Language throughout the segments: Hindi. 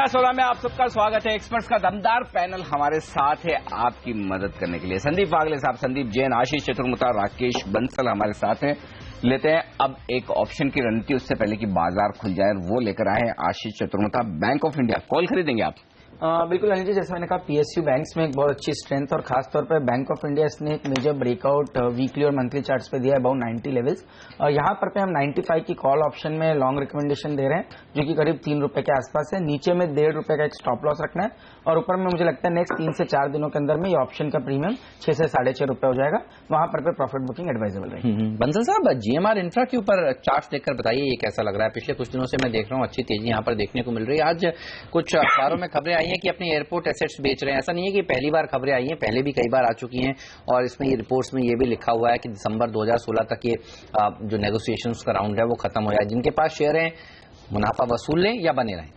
सीधा सौदा में आप सबका स्वागत है। एक्सपर्ट्स का दमदार पैनल हमारे साथ है आपकी मदद करने के लिए। संदीप वागले साहब, संदीप जैन, आशीष चतुर्मुता, राकेश बंसल हमारे साथ हैं। लेते हैं अब एक ऑप्शन की रणनीति, उससे पहले कि बाजार खुल जाए, वो लेकर आए हैं आशीष चतुर्मुता। बैंक ऑफ इंडिया कॉल खरीदेंगे आप? बिल्कुल अनिल जी, जैसे मैंने कहा पीएसयू बैंक्स में एक बहुत अच्छी स्ट्रेंथ और खासतौर पर बैंक ऑफ इंडिया ने एक मेजर ब्रेकआउट वीकली और मंथली चार्ट्स पे दिया है अबाउट 90 लेवल्स। यहाँ पर हम 95 की कॉल ऑप्शन में लॉन्ग रिकमेंडेशन दे रहे हैं, जो कि करीब ₹3 के आसपास है। नीचे में ₹1.5 का एक स्टॉप लॉस रखना है और ऊपर में मुझे लगता है नेक्स्ट 3 से 4 दिनों के अंदर में ये ऑप्शन का प्रीमियम 6 से ₹6.5 हो जाएगा। वहां पर प्रॉफिट बुकिंग एडवाइजेबल रहेगी। बंसल साहब, जीएमआर इंफ्रा के ऊपर चार्ट देखकर बताइए ये कैसा लग रहा है? पिछले कुछ दिनों से मैं देख रहा हूँ अच्छी तेजी यहाँ पर देखने को मिल रही है। आज कुछ अखबारों में खबरें आई हैं कि अपने एयरपोर्ट एसेट्स बेच रहे हैं। ऐसा नहीं है कि पहली बार खबरें आई हैं, पहले भी कई बार आ चुकी हैं और इसमें ये रिपोर्ट्स में ये भी लिखा हुआ है कि दिसंबर 2016 तक ये जो नेगोशिएशंस का राउंड है वो खत्म हो जाए। जिनके पास शेयर है मुनाफा वसूल लें या बने रहें?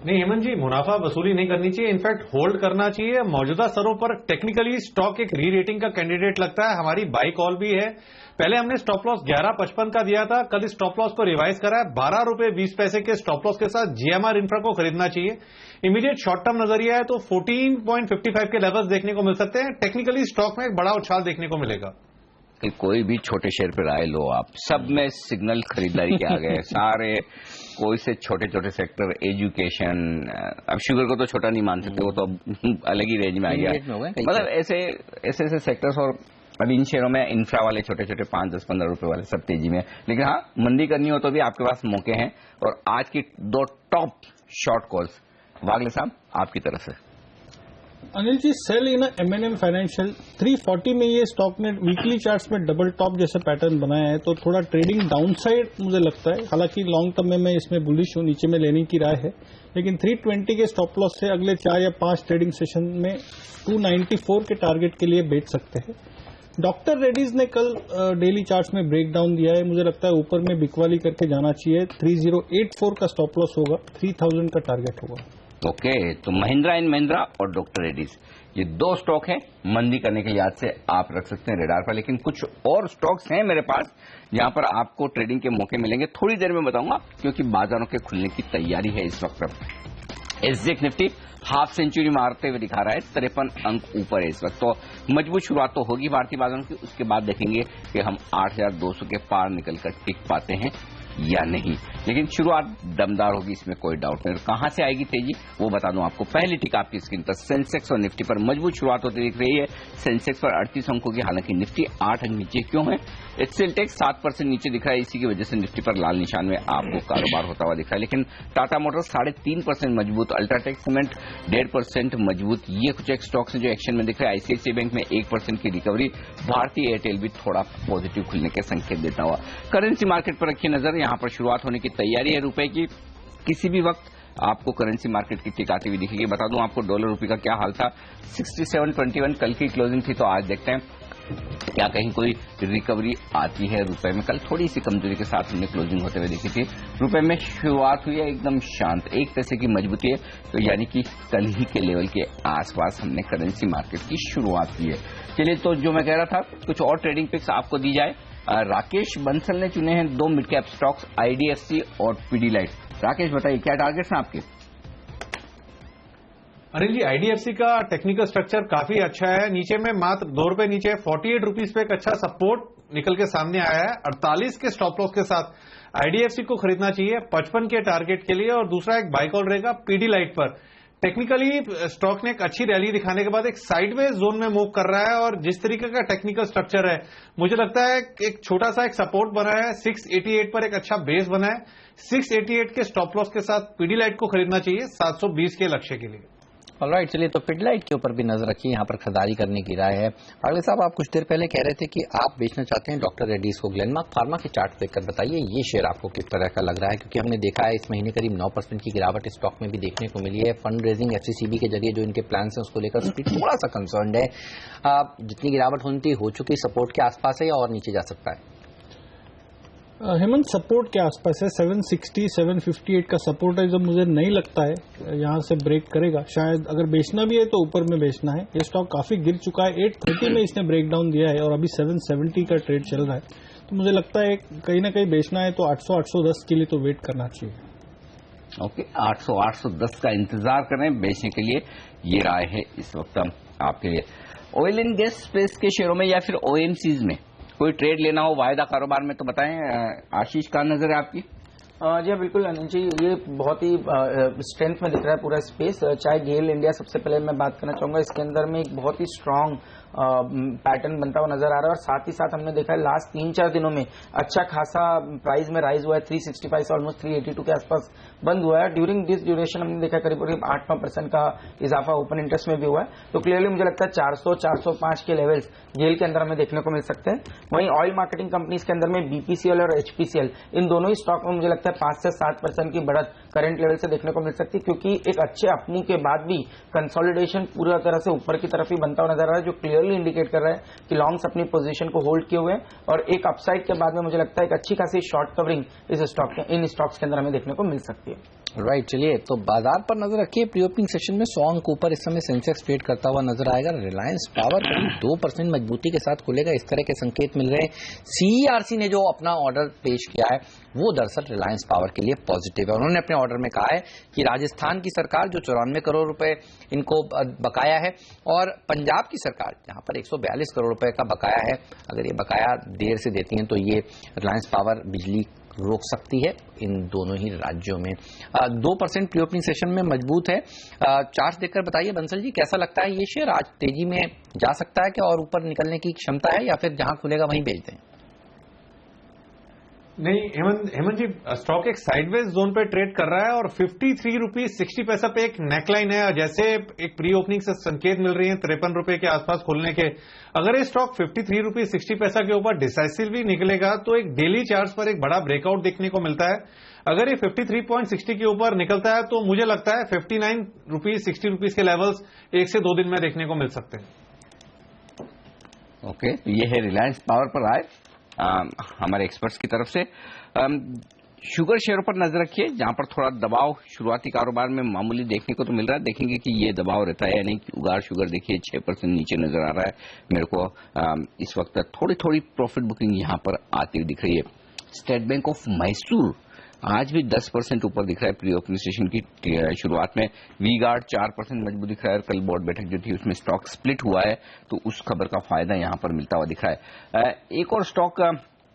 नहीं हेमंत जी, मुनाफा वसूली नहीं करनी चाहिए, इनफैक्ट होल्ड करना चाहिए। मौजूदा स्तरों पर टेक्निकली स्टॉक एक री रेटिंग का कैंडिडेट लगता है। हमारी बाई कॉल भी है। पहले हमने स्टॉप लॉस 11.55 का दिया था, कल स्टॉप लॉस को रिवाइज करा है। ₹12.20 के स्टॉप लॉस के साथ जीएमआर इंफ्रा को खरीदना चाहिए। इमीडिएट शॉर्ट टर्म नजरिया है तो 14.55 के लेवल्स देखने को मिल सकते हैं। टेक्निकली स्टॉक में एक बड़ा उछाल देखने को मिलेगा। कि कोई भी छोटे शेयर पर राय लो आप, सब में सिग्नल खरीदारी के आ गए सारे। कोई से छोटे छोटे सेक्टर, एजुकेशन, अब शुगर को तो छोटा नहीं मान सकते, वो तो अलग ही रेंज में आ गया। मतलब ऐसे ऐसे सेक्टर्स। और अब इन शेयरों में इंफ्रा वाले छोटे छोटे 5, 10, ₹15 वाले सब तेजी में। लेकिन हाँ, मंदी करनी हो तो भी आपके पास मौके हैं। और आज की 2 टॉप शॉर्ट कॉल्स वागले साहब आपकी तरफ से। अनिल जी, सेल इन एमएनएम फाइनेंशियल 340 में ये स्टॉक ने वीकली चार्ट्स में डबल टॉप जैसे पैटर्न बनाया है, तो थोड़ा ट्रेडिंग डाउनसाइड मुझे लगता है। हालांकि लॉन्ग टर्म में मैं इसमें बुलिश हूं, नीचे में लेने की राय है। लेकिन 320 के स्टॉप लॉस से अगले 4 या 5 ट्रेडिंग सेशन में 294 के टारगेट के लिए बेच सकते हैं। डॉक्टर रेड्डीज ने कल डेली चार्ट्स में ब्रेक डाउन दिया है, मुझे लगता है ऊपर में बिकवाली करके जाना चाहिए। 3084 का स्टॉप लॉस होगा, 3000 का टारगेट होगा। ओके, तो महिंद्रा एंड महिंद्रा और डॉक्टर रेड्डीज, ये 2 स्टॉक हैं मंदी करने के लिहाज से आप रख सकते हैं रेडार पर। लेकिन कुछ और स्टॉक्स हैं मेरे पास जहां पर आपको ट्रेडिंग के मौके मिलेंगे, थोड़ी देर में बताऊंगा, क्योंकि बाजारों के खुलने की तैयारी है इस वक्त पर। एसजेएक्स निफ्टी हाफ सेंचुरी मारते हुए दिखा रहा है, 53 अंक ऊपर है इस वक्त। तो मजबूत शुरुआत तो होगी भारतीय बाजारों की, उसके बाद देखेंगे कि हम 8200 के पार निकलकर टिक पाते हैं या नहीं। लेकिन शुरुआत दमदार होगी, इसमें कोई डाउट नहीं। कहां से आएगी तेजी वो बता दूं आपको। पहली टिक आपकी स्क्रीन पर सेंसेक्स और निफ्टी पर मजबूत शुरुआत होती दिख रही है। सेंसेक्स पर 38 अंकों की, हालांकि निफ्टी 8 अंक नीचे क्यों है? एक्सेल टेक 7% नीचे दिख रहा है, इसी की वजह से निफ्टी पर लाल निशान में आपको कारोबार होता हुआ दिख रहा है। लेकिन टाटा मोटर्स 3.5% मजबूत, अल्ट्राटेक सीमेंट 1.5% मजबूत, ये कुछ एक स्टॉक्स जो एक्शन में दिख रहा है। आईसीआईसीआई बैंक में 1% की रिकवरी, भारतीय एयरटेल भी थोड़ा पॉजिटिव खुलने के संकेत देता हुआ। करेंसी मार्केट पर रखिए नजर, यहां पर शुरुआत होने की तैयारी है रुपए की। किसी भी वक्त आपको करेंसी मार्केट की टिक आती हुई दिखेगी। बता दूं आपको डॉलर रुपए का क्या हाल था, 67.21 कल की क्लोजिंग थी। तो आज देखते हैं क्या कहीं कोई रिकवरी आती है रुपए में। कल थोड़ी सी कमजोरी के साथ हमने क्लोजिंग होते हुए देखी थी। रुपए में शुरुआत हुई है एकदम शांत, 1 पैसे की मजबूती है, तो यानी कि कल ही के लेवल के आसपास हमने करेंसी मार्केट की शुरुआत की है। चलिए, तो जो मैं कह रहा था, कुछ और ट्रेडिंग पिक्स आपको दी जाए। राकेश बंसल ने चुने हैं 2 मिड कैप स्टॉक्स, आईडीएफसी और पीडीलाइट। राकेश बताइए क्या टारगेट्स हैं आपके? अनिल जी, आईडीएफसी का टेक्निकल स्ट्रक्चर काफी अच्छा है। नीचे में मात्र ₹2 नीचे, 48 रुपीज पे एक अच्छा सपोर्ट निकल के सामने आया है। 48 के स्टॉप लॉस के साथ आईडीएफसी को खरीदना चाहिए 55 के टारगेट के लिए। और दूसरा एक बाय कॉल रहेगा पीडीलाइट पर। टेक्निकली स्टॉक ने एक अच्छी रैली दिखाने के बाद एक साइडवेज जोन में मूव कर रहा है, और जिस तरीके का टेक्निकल स्ट्रक्चर है, मुझे लगता है एक छोटा सा एक सपोर्ट बना है 688 पर, एक अच्छा बेस बना है। 688 के स्टॉप लॉस के साथ पीडीलाइट को खरीदना चाहिए 720 के लक्ष्य के लिए। ऑलराइट, चलिए तो पीडीलाइट के ऊपर भी नजर रखिए, यहाँ पर खरीदारी करने की राय है। अगले साहब, आप कुछ देर पहले कह रहे थे कि आप बेचना चाहते हैं डॉक्टर रेड्डीज को। ग्लेनमार्क फार्मा के चार्ट देखकर बताइए ये शेयर आपको किस तरह का लग रहा है? क्योंकि हमने देखा है इस महीने करीब 9% की गिरावट स्टॉक में भी देखने को मिली है। फंड रेजिंग एफसीसीबी के जरिए जो इनके प्लान है उसको लेकर थोड़ा सा कंसर्न है। जितनी गिरावट होनी हो चुकी सपोर्ट के आसपास है या और नीचे जा सकता है? हेमंत, सपोर्ट के आसपास है। 760, 758 का सपोर्ट है, जो मुझे नहीं लगता है यहां से ब्रेक करेगा। शायद अगर बेचना भी है तो ऊपर में बेचना है। ये स्टॉक काफी गिर चुका है, 830 में इसने ब्रेक डाउन दिया है और अभी 770 का ट्रेड चल रहा है। तो मुझे लगता है कहीं ना कहीं बेचना है तो 800, 810 के लिए तो वेट करना चाहिए। ओके, 800 810 का इंतजार करें बेचने के लिए, ये राय है इस वक्त आपके लिए। ऑयल एंड गैस स्पेस के शेयरों में या फिर ओएमसीज में कोई ट्रेड लेना हो वायदा कारोबार में तो बताएं। आशीष, का नजर है आपकी? जी बिल्कुल अनिल जी, ये बहुत ही स्ट्रेंथ में दिख रहा है पूरा स्पेस। चाहे गेल इंडिया, सबसे पहले मैं बात करना चाहूंगा, इसके अंदर में एक बहुत ही स्ट्रांग पैटर्न बनता हुआ नजर आ रहा है और साथ ही साथ हमने देखा है लास्ट 3-4 दिनों में अच्छा खासा प्राइस में राइज हुआ है। 365 से ऑलमोस्ट 382 के आसपास बंद हुआ है। ड्यूरिंग दिस ड्यूरेशन हमने देखा करीब 8-9% का इजाफा ओपन इंटरेस्ट में भी हुआ है। तो क्लियरली मुझे लगता है 400-405 के लेवल्स गेल के अंदर हमें देखने को मिल सकते हैं। वहीं ऑयल मार्केटिंग कंपनीज के अंदर में बीपीसीएल और एचपीसीएल, इन दोनों ही स्टॉक में मुझे लगता है 5 से 7% की बढ़त करंट लेवल से देखने को मिल सकती है, क्योंकि एक अच्छे अपमूव के बाद भी कंसोलिडेशन पूरी तरह से ऊपर की तरफ ही बनता हुआ नजर आ रहा है, जो क्लियरली इंडिकेट कर रहा है कि लॉन्ग्स अपनी पोजीशन को होल्ड किए हुए हैं और एक अपसाइड के बाद में मुझे लगता है एक अच्छी खासी शॉर्ट कवरिंग इन स्टॉक्स के अंदर हमें देखने को मिल सकती है। राइट, चलिए तो बाजार पर नजर रखिए। प्री ओपनिंग सेशन में 100 अंक ऊपर इस समय सेंसेक्स ट्रेड करता हुआ नजर आएगा। रिलायंस पावर करीब 2% मजबूती के साथ खुलेगा, इस तरह के संकेत मिल रहे हैं। सीईआरसी ने जो अपना ऑर्डर पेश किया है वो दरअसल रिलायंस पावर के लिए पॉजिटिव है। उन्होंने अपने ऑर्डर में कहा है कि राजस्थान की सरकार जो 94 करोड़ रुपए इनको बकाया है और पंजाब की सरकार जहां पर 142 करोड़ रुपए का बकाया है, अगर ये बकाया देर से देती हैं तो ये रिलायंस पावर बिजली रोक सकती है इन दोनों ही राज्यों में। 2% प्री ओपनिंग सेशन में मजबूत है। चार्ट देखकर बताइए बंसल जी, कैसा लगता है ये शेयर आज तेजी में जा सकता है क्या और ऊपर निकलने की क्षमता है या फिर जहां खुलेगा वहीं बेच दें? नहीं हेमंत जी, स्टॉक एक साइडवेज जोन पे ट्रेड कर रहा है और 53 रुपीज 60 पैसा पे एक नेकलाइन है। जैसे एक प्री ओपनिंग से संकेत मिल रही है 53 रुपए के आसपास खुलने के। अगर ये स्टॉक 53 रुपीज 60 पैसा के ऊपर डिसाइसिवली निकलेगा तो एक डेली चार्ट पर एक बड़ा ब्रेकआउट देखने को मिलता है। अगर ये 53.60 के ऊपर निकलता है तो मुझे लगता है 59 रुपीज 60 रुपीज के लेवल्स 1 से 2 दिन में देखने को मिल सकते हैं। ओके, ये है रिलायंस पावर पर आए हमारे एक्सपर्ट्स की तरफ से। शुगर शेयरों पर नजर रखिए, जहां पर थोड़ा दबाव शुरुआती कारोबार में मामूली देखने को तो मिल रहा है। देखेंगे कि ये दबाव रहता है या नहीं। उगार शुगर देखिए 6% नीचे नजर आ रहा है मेरे को। इस वक्त थोड़ी थोड़ी प्रॉफिट बुकिंग यहां पर आती हुई दिख रही है। स्टेट बैंक ऑफ मैसूर आज भी 10% ऊपर दिख रहा है प्री ओपनिंग सेशन की शुरुआत में। वी गार्ड 4% मजबूत दिख रहा है। कल बोर्ड बैठक जो थी उसमें स्टॉक स्प्लिट हुआ है तो उस खबर का फायदा यहां पर मिलता हुआ दिख रहा है। एक और स्टॉक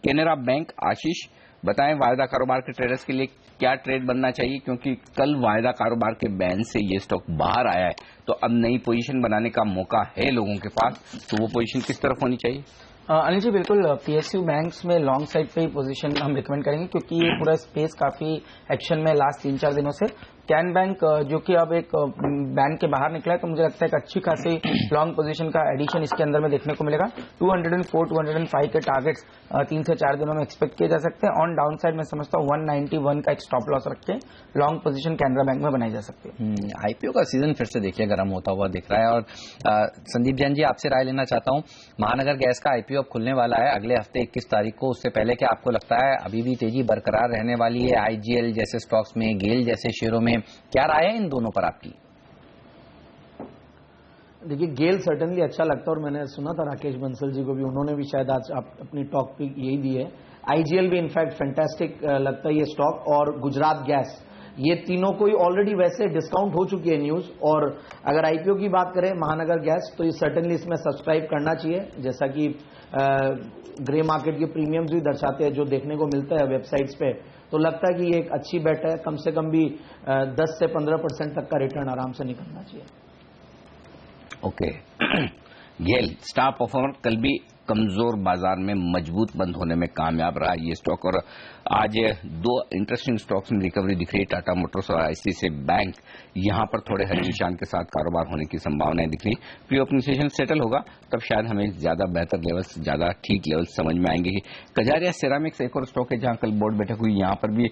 कैनरा बैंक। आशीष, बताएं वायदा कारोबार के ट्रेडर्स के लिए क्या ट्रेड बनना चाहिए, क्योंकि कल वायदा कारोबार के बैन से ये स्टॉक बाहर आया है तो अब नई पोजीशन बनाने का मौका है लोगों के पास, तो वो पोजीशन किस तरफ होनी चाहिए? अनिल जी बिल्कुल, पीएसयू बैंक्स में लॉन्ग साइड पे ही पोजीशन हम रिकमेंड करेंगे, क्योंकि ये पूरा स्पेस काफी एक्शन में लास्ट 3-4 दिनों से। कैन बैंक जो कि अब एक बैन के बाहर निकला है तो मुझे लगता है एक अच्छी खासी लॉन्ग पोजीशन का एडिशन इसके अंदर में देखने को मिलेगा। 204-205 के टारगेट्स 3 से 4 दिनों में एक्सपेक्ट किए जा सकते हैं। ऑन डाउन साइड मैं समझता हूँ 191 का एक स्टॉप लॉस रख के लॉन्ग पोजीशन कैनरा बैंक में बनाई जा सकती है। आईपीओ का सीजन फिर से देखिए गर्म होता हुआ दिख रहा है और संदीप जैन जी आपसे राय लेना चाहता हूँ। महानगर गैस का आईपीओ अब खुलने वाला है अगले हफ्ते 21 तारीख को। उससे पहले क्या आपको लगता है अभी भी तेजी बरकरार रहने वाली है आईजीएल जैसे स्टॉक्स में, गेल जैसे शेयरों में? क्या राय है इन दोनों पर आपकी? देखिए, गेल सर्टेनली अच्छा लगता है और मैंने सुना था राकेश बंसल जी को भी, उन्होंने भी शायद आज अपनी टॉक पे यही दी है। आईजीएल भी इनफैक्ट फैंटास्टिक लगता है ये स्टॉक, और गुजरात गैस, ये तीनों को ही ऑलरेडी वैसे डिस्काउंट हो चुकी है न्यूज। और अगर आईपीओ की बात करें महानगर गैस तो ये सर्टेनली इसमें सब्सक्राइब करना चाहिए, जैसा कि ग्रे मार्केट के प्रीमियम्स भी दर्शाते हैं जो देखने को मिलता है वेबसाइट्स पे। तो लगता है कि ये एक अच्छी बेट है, कम से कम भी 10 से 15% तक का रिटर्न आराम से निकलना चाहिए। ओके, गेल स्टार परफॉर्मर कल भी कमजोर बाजार में मजबूत बंद होने में कामयाब रहा ये स्टॉक, और आज 2 इंटरेस्टिंग स्टॉक्स में रिकवरी दिख रही है, टाटा मोटर्स और आईसीआईसीआई बैंक। यहां पर थोड़े हरे निशान के साथ कारोबार होने की संभावनाएं दिख रही। प्री ओपनिंग सेशन सेटल होगा तब शायद हमें ज्यादा बेहतर लेवल्स, ज्यादा ठीक लेवल्स समझ में आएंगे। कजारिया सेरामिक्स एक और स्टॉक है जहां कल बोर्ड बैठक हुई, यहां पर भी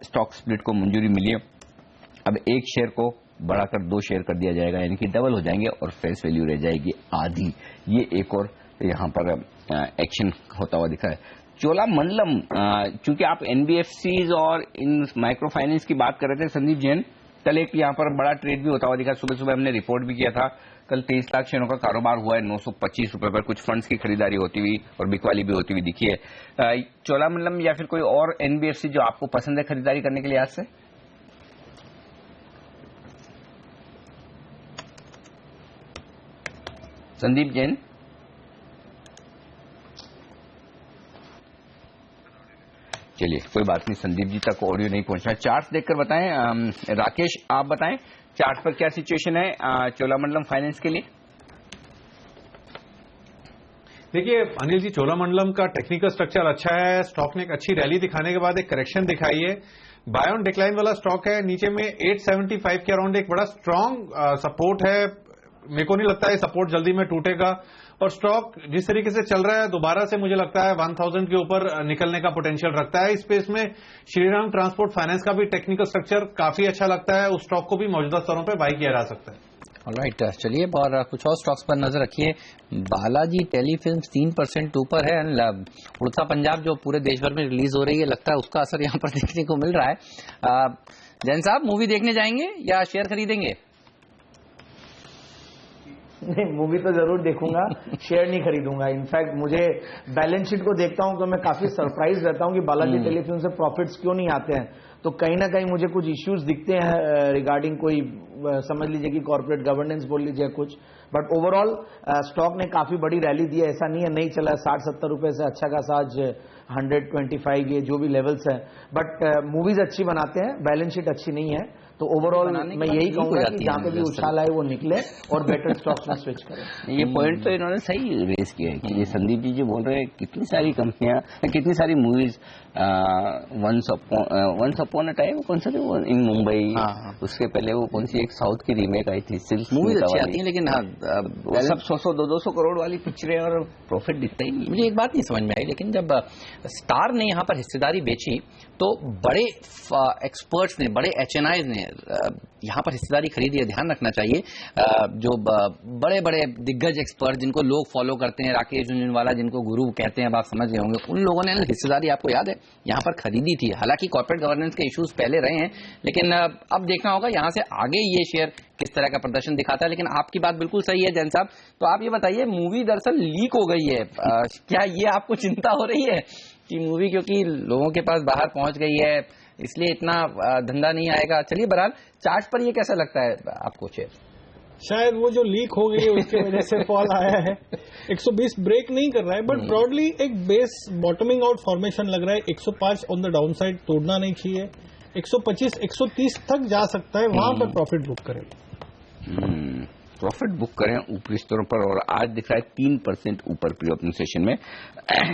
स्टॉक स्प्लिट को मंजूरी मिली है। अब एक शेयर को बढ़ाकर 2 शेयर कर दिया जाएगा, यानी कि डबल हो जाएंगे और फेस वैल्यू रह जाएगी आधी। ये एक और यहाँ पर एक्शन होता हुआ दिखा है। चोलामंडलम, चूंकि आप एनबीएफसीज और इन माइक्रो फाइनेंस की बात कर रहे थे संदीप जैन, कल एक यहाँ पर बड़ा ट्रेड भी होता हुआ दिखा। सुबह सुबह हमने रिपोर्ट भी किया था। कल 23 लाख शेयरों का कारोबार हुआ है 925 रुपए पर। कुछ फंड्स की खरीदारी होती हुई और बिकवाली भी होती हुई दिखी है। चोलामंडलम या फिर कोई और एनबीएफसी जो आपको पसंद है खरीदारी करने के लिए आज से? संदीप जैन। चलिए कोई बात नहीं, संदीप जी तक ऑडियो नहीं पहुंचना। चार्ट देखकर बताएं। राकेश आप बताएं चार्ट पर क्या सिचुएशन है चोलामंडलम फाइनेंस के लिए। देखिए अनिल जी, चोलामंडलम का टेक्निकल स्ट्रक्चर अच्छा है। स्टॉक ने एक अच्छी रैली दिखाने के बाद एक करेक्शन दिखाई है। बाय ऑन डिक्लाइन वाला स्टॉक है। नीचे में 875 के अराउंड एक बड़ा स्ट्रांग सपोर्ट है। मेरे को नहीं लगता है सपोर्ट जल्दी में टूटेगा और स्टॉक जिस तरीके से चल रहा है दोबारा से मुझे लगता है 1000 के ऊपर निकलने का पोटेंशियल रखता है। इस स्पेस में श्रीराम ट्रांसपोर्ट फाइनेंस का भी टेक्निकल स्ट्रक्चर काफी अच्छा लगता है। उस स्टॉक को भी मौजूदा स्तरों पर बाई किया जा सकता है। ऑलराइट, चलिए और कुछ और स्टॉक्स पर नजर रखिए। बालाजी टेलीफिल्म्स 3% ऊपर है। उड़ता पंजाब जो पूरे देश भर में रिलीज हो रही है, लगता है उसका असर यहाँ पर देखने को मिल रहा है। जैन साहब मूवी देखने जाएंगे या शेयर खरीदेंगे? नहीं, मूवी तो जरूर देखूंगा, शेयर नहीं खरीदूंगा। इनफैक्ट मुझे बैलेंस शीट को देखता हूं तो मैं काफी सरप्राइज रहता हूं कि बालाजी टेलीफिल्म से प्रॉफिट्स क्यों नहीं आते हैं। तो कहीं ना कहीं मुझे कुछ इश्यूज दिखते हैं रिगार्डिंग कोई समझ लीजिए कि कॉर्पोरेट गवर्नेंस बोल लीजिए कुछ। बट ओवरऑल स्टॉक ने काफी बड़ी रैली दी है। ऐसा नहीं है नहीं चला, 60-70 रुपए से अच्छा खासा आज 125 ये जो भी लेवल्स है। बट मूवीज अच्छी बनाते हैं, बैलेंस शीट अच्छी नहीं है। तो ओवरऑल मैं यही कहूंगा कि जहां पे भी उछाल आए वो निकले और बेटर स्टॉक्स में स्विच करें। ये पॉइंट तो इन्होंने सही रेस किया है कि ये संदीप जी जो बोल रहे हैं कितनी सारी कंपनियां, कितनी सारी movies once upon a time कौन सा थे वो इन मुंबई, उसके पहले वो कौन सी एक साउथ की रीमेक आई थी सिल्क मूवीज अच्छी आती है, लेकिन वो सब 100-200 करोड़ वाली पिक्चरें और प्रॉफिट दिखता ही नहीं। मुझे एक बात नहीं समझ में आई, लेकिन जब स्टार ने यहाँ पर हिस्सेदारी बेची तो बड़े एक्सपर्ट्स ने, बड़े HNIs ने यहाँ पर हिस्सेदारी खरीदी है। ध्यान रखना चाहिए जो बड़े बड़े दिग्गज एक्सपर्ट जिनको लोग फॉलो करते हैं, राकेश झुनझुनवाला जिनको गुरु कहते हैं, अब आप समझ गए होंगे, उन लोगों ने हिस्सेदारी आपको याद है यहाँ पर खरीदी थी। हालांकि कॉर्पोरेट गवर्नेंस के इश्यूज पहले रहे हैं, लेकिन अब देखना होगा यहाँ से आगे ये शेयर किस तरह का प्रदर्शन दिखाता है। लेकिन आपकी बात बिल्कुल सही है जैन साहब। तो आप ये बताइए, मूवी दरअसल लीक हो गई है, क्या ये आपको चिंता हो रही है कि मूवी क्योंकि लोगों के पास बाहर पहुंच गई है इसलिए इतना धंधा नहीं आएगा? चलिए बहरहाल चार्ट पर ये कैसा लगता है आपको शेयर? शायद वो जो लीक हो गई है उसकी वजह से फॉल आया है। 120 ब्रेक नहीं कर रहा है, बट ब्रॉडली एक बेस बॉटमिंग आउट फॉर्मेशन लग रहा है। 105 ऑन द डाउन साइड तोड़ना नहीं चाहिए। 125 130 तक जा सकता है, वहां पर प्रॉफिट बुक करें। प्रॉफिट बुक करें ऊपरी स्तरों पर, और आज दिख रहा है 3% ऊपर प्री ओपनिंग सेशन में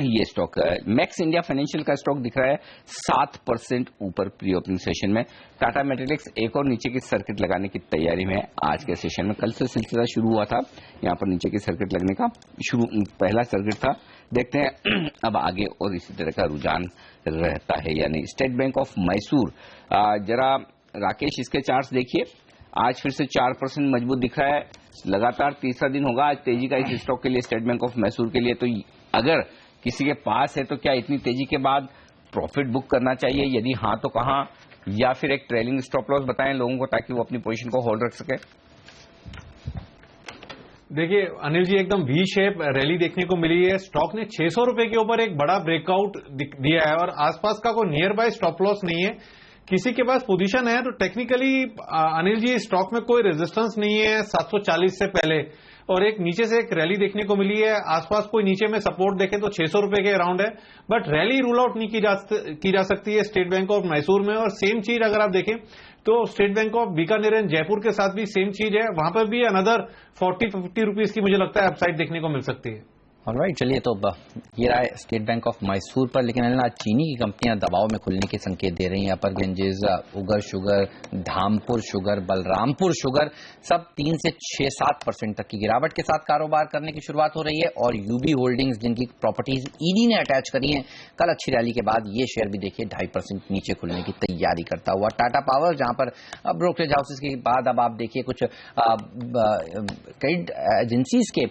ये स्टॉक है। मैक्स इंडिया फाइनेंशियल का स्टॉक दिख रहा है 7% ऊपर प्री ओपनिंग सेशन में। टाटा मेटालिक्स एक और नीचे की सर्किट लगाने की तैयारी में आज के सेशन में। कल से सिलसिला शुरू हुआ था यहाँ पर नीचे की सर्किट लगने का, पहला सर्किट था। देखते हैं अब आगे और इसी तरह का रुझान रहता है या नहीं। स्टेट बैंक ऑफ मैसूर, जरा राकेश इसके चार्ट्स देखिए। आज फिर से 4% मजबूत दिख रहा है, लगातार तीसरा दिन होगा आज तेजी का इस स्टॉक के लिए, स्टेट बैंक ऑफ मैसूर के लिए। तो अगर किसी के पास है तो क्या इतनी तेजी के बाद प्रॉफिट बुक करना चाहिए? यदि हाँ तो कहां, या फिर एक ट्रेलिंग स्टॉप लॉस बताएं लोगों को ताकि वो अपनी पोजीशन को होल्ड रख सके। देखिए अनिल जी, एकदम वी शेप रैली देखने को मिली है। स्टॉक ने 600 रुपए के ऊपर एक बड़ा ब्रेकआउट दिया है और आसपास का कोई नियर बाय स्टॉप लॉस नहीं है। किसी के पास पोजीशन है तो टेक्निकली अनिल जी स्टॉक में कोई रेजिस्टेंस नहीं है 740 से पहले, और एक नीचे से एक रैली देखने को मिली है। आसपास कोई नीचे में सपोर्ट देखें तो 600 रुपए के अराउंड है, बट रैली रूल आउट नहीं की जा सकती है स्टेट बैंक ऑफ मैसूर में। और सेम चीज अगर आप देखें तो state Bank of Bikaner and Jaipur के साथ भी सेम चीज है, वहां पर भी अनदर 40-50 रुपीज की मुझे लगता है अपसाइड देखने को मिल सकती है। ऑलराइट, चलिए तो ये रहा है स्टेट बैंक ऑफ मैसूर पर। लेकिन आज चीनी की कंपनियां दबाव में खुलने के संकेत दे रही हैं। Upper Ganges, Ugar sugar, Dhampur sugar, Balrampur sugar सब 3 से 6-7% तक की गिरावट के साथ कारोबार करने की शुरुआत हो रही है। और यूबी होल्डिंग्स जिनकी प्रॉपर्टीज ईडी ने अटैच करी हैं, कल अच्छी रैली के बाद ये शेयर भी देखिए 2.5% नीचे खुलने की तैयारी करता हुआ। टाटा पावर जहां पर ब्रोकरेज हाउसेज के बाद अब आप देखिए कुछ कई एजेंसीज के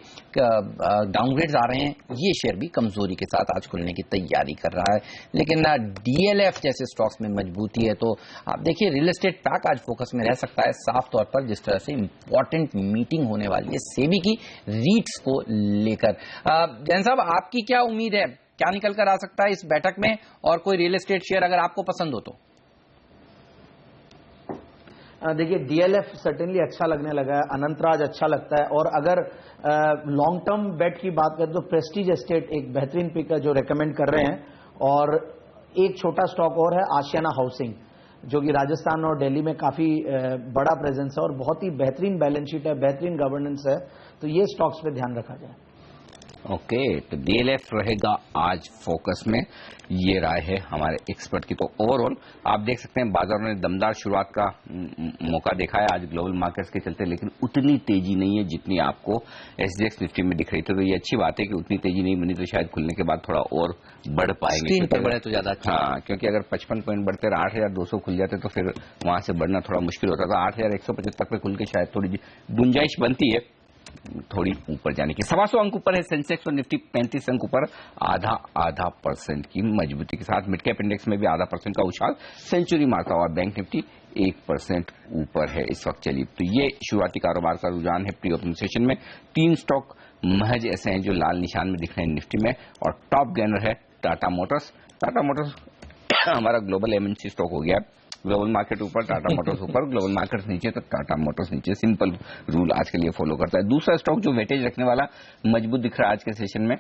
डाउनग्रेड्स आ रहे हैं, ये शेयर भी कमजोरी के साथ आज खुलने की तैयारी कर रहा है। लेकिन डीएलएफ जैसे स्टॉक्स में मजबूती है। तो आप देखिए रियल एस्टेट पैक आज फोकस में रह सकता है साफ तौर पर, जिस तरह से इंपॉर्टेंट मीटिंग होने वाली है सेबी की रीट्स को लेकर। जैन साहब, आपकी क्या उम्मीद है, क्या निकल कर आ सकता है इस बैठक में, और कोई रियल एस्टेट शेयर अगर आपको पसंद हो तो? देखिए डीएलएफ सर्टेनली अच्छा लगने लगा है, अनंतराज अच्छा लगता है, और अगर लॉन्ग टर्म बेट की बात करें तो प्रेस्टीज एस्टेट एक बेहतरीन पिक है जो रेकमेंड कर रहे हैं। और एक छोटा स्टॉक और है आशियाना हाउसिंग, जो कि राजस्थान और दिल्ली में काफी बड़ा प्रेजेंस है और बहुत ही बेहतरीन बैलेंस शीट है, बेहतरीन गवर्नेंस है, तो ये स्टॉक्स पे ध्यान रखा जाए। ओके, तो डीएलएफ रहेगा आज फोकस में, ये राय है हमारे एक्सपर्ट की। तो ओवरऑल आप देख सकते हैं बाजारों ने दमदार शुरुआत का मौका देखा है आज ग्लोबल मार्केट्स के चलते, लेकिन उतनी तेजी नहीं है जितनी आपको एसजीएक्स निफ्टी में दिख रही थी। तो ये अच्छी बात है कि उतनी तेजी नहीं बनी, तो शायद खुलने के बाद थोड़ा और बढ़ पाएंगे। स्क्रीन पर बढ़े तो ज्यादा अच्छा। हाँ, क्योंकि अगर 55 पॉइंट बढ़ते 8,200 खुल जाते तो फिर वहां से बढ़ना थोड़ा मुश्किल होता था। 8,175 पे खुल के शायद थोड़ी गुंजाइश बनती है थोड़ी ऊपर जाने की। 125 अंक ऊपर है सेंसेक्स और निफ्टी 35 अंक ऊपर, आधा % की मजबूती के साथ। मिड कैप इंडेक्स में भी आधा % का उछाल सेंचुरी मारता हुआ बैंक निफ्टी 1% ऊपर है इस वक्त। चलिए, तो ये शुरुआती कारोबार का रुझान है प्री ओपनिंग सेशन में। 3 स्टॉक महज ऐसे हैं जो लाल निशान में दिख रहे हैं निफ्टी में, और टॉप गेनर है टाटा मोटर्स। टाटा मोटर्स हमारा ग्लोबल एमएनसी स्टॉक हो गया। ग्लोबल मार्केट ऊपर, टाटा मोटर्स ऊपर, ग्लोबल मार्केट्स नीचे तो टाटा मोटर्स नीचे। सिंपल रूल आज के लिए फॉलो करता है। दूसरा स्टॉक जो वेटेज रखने वाला मजबूत दिख रहा है आज के सेशन में,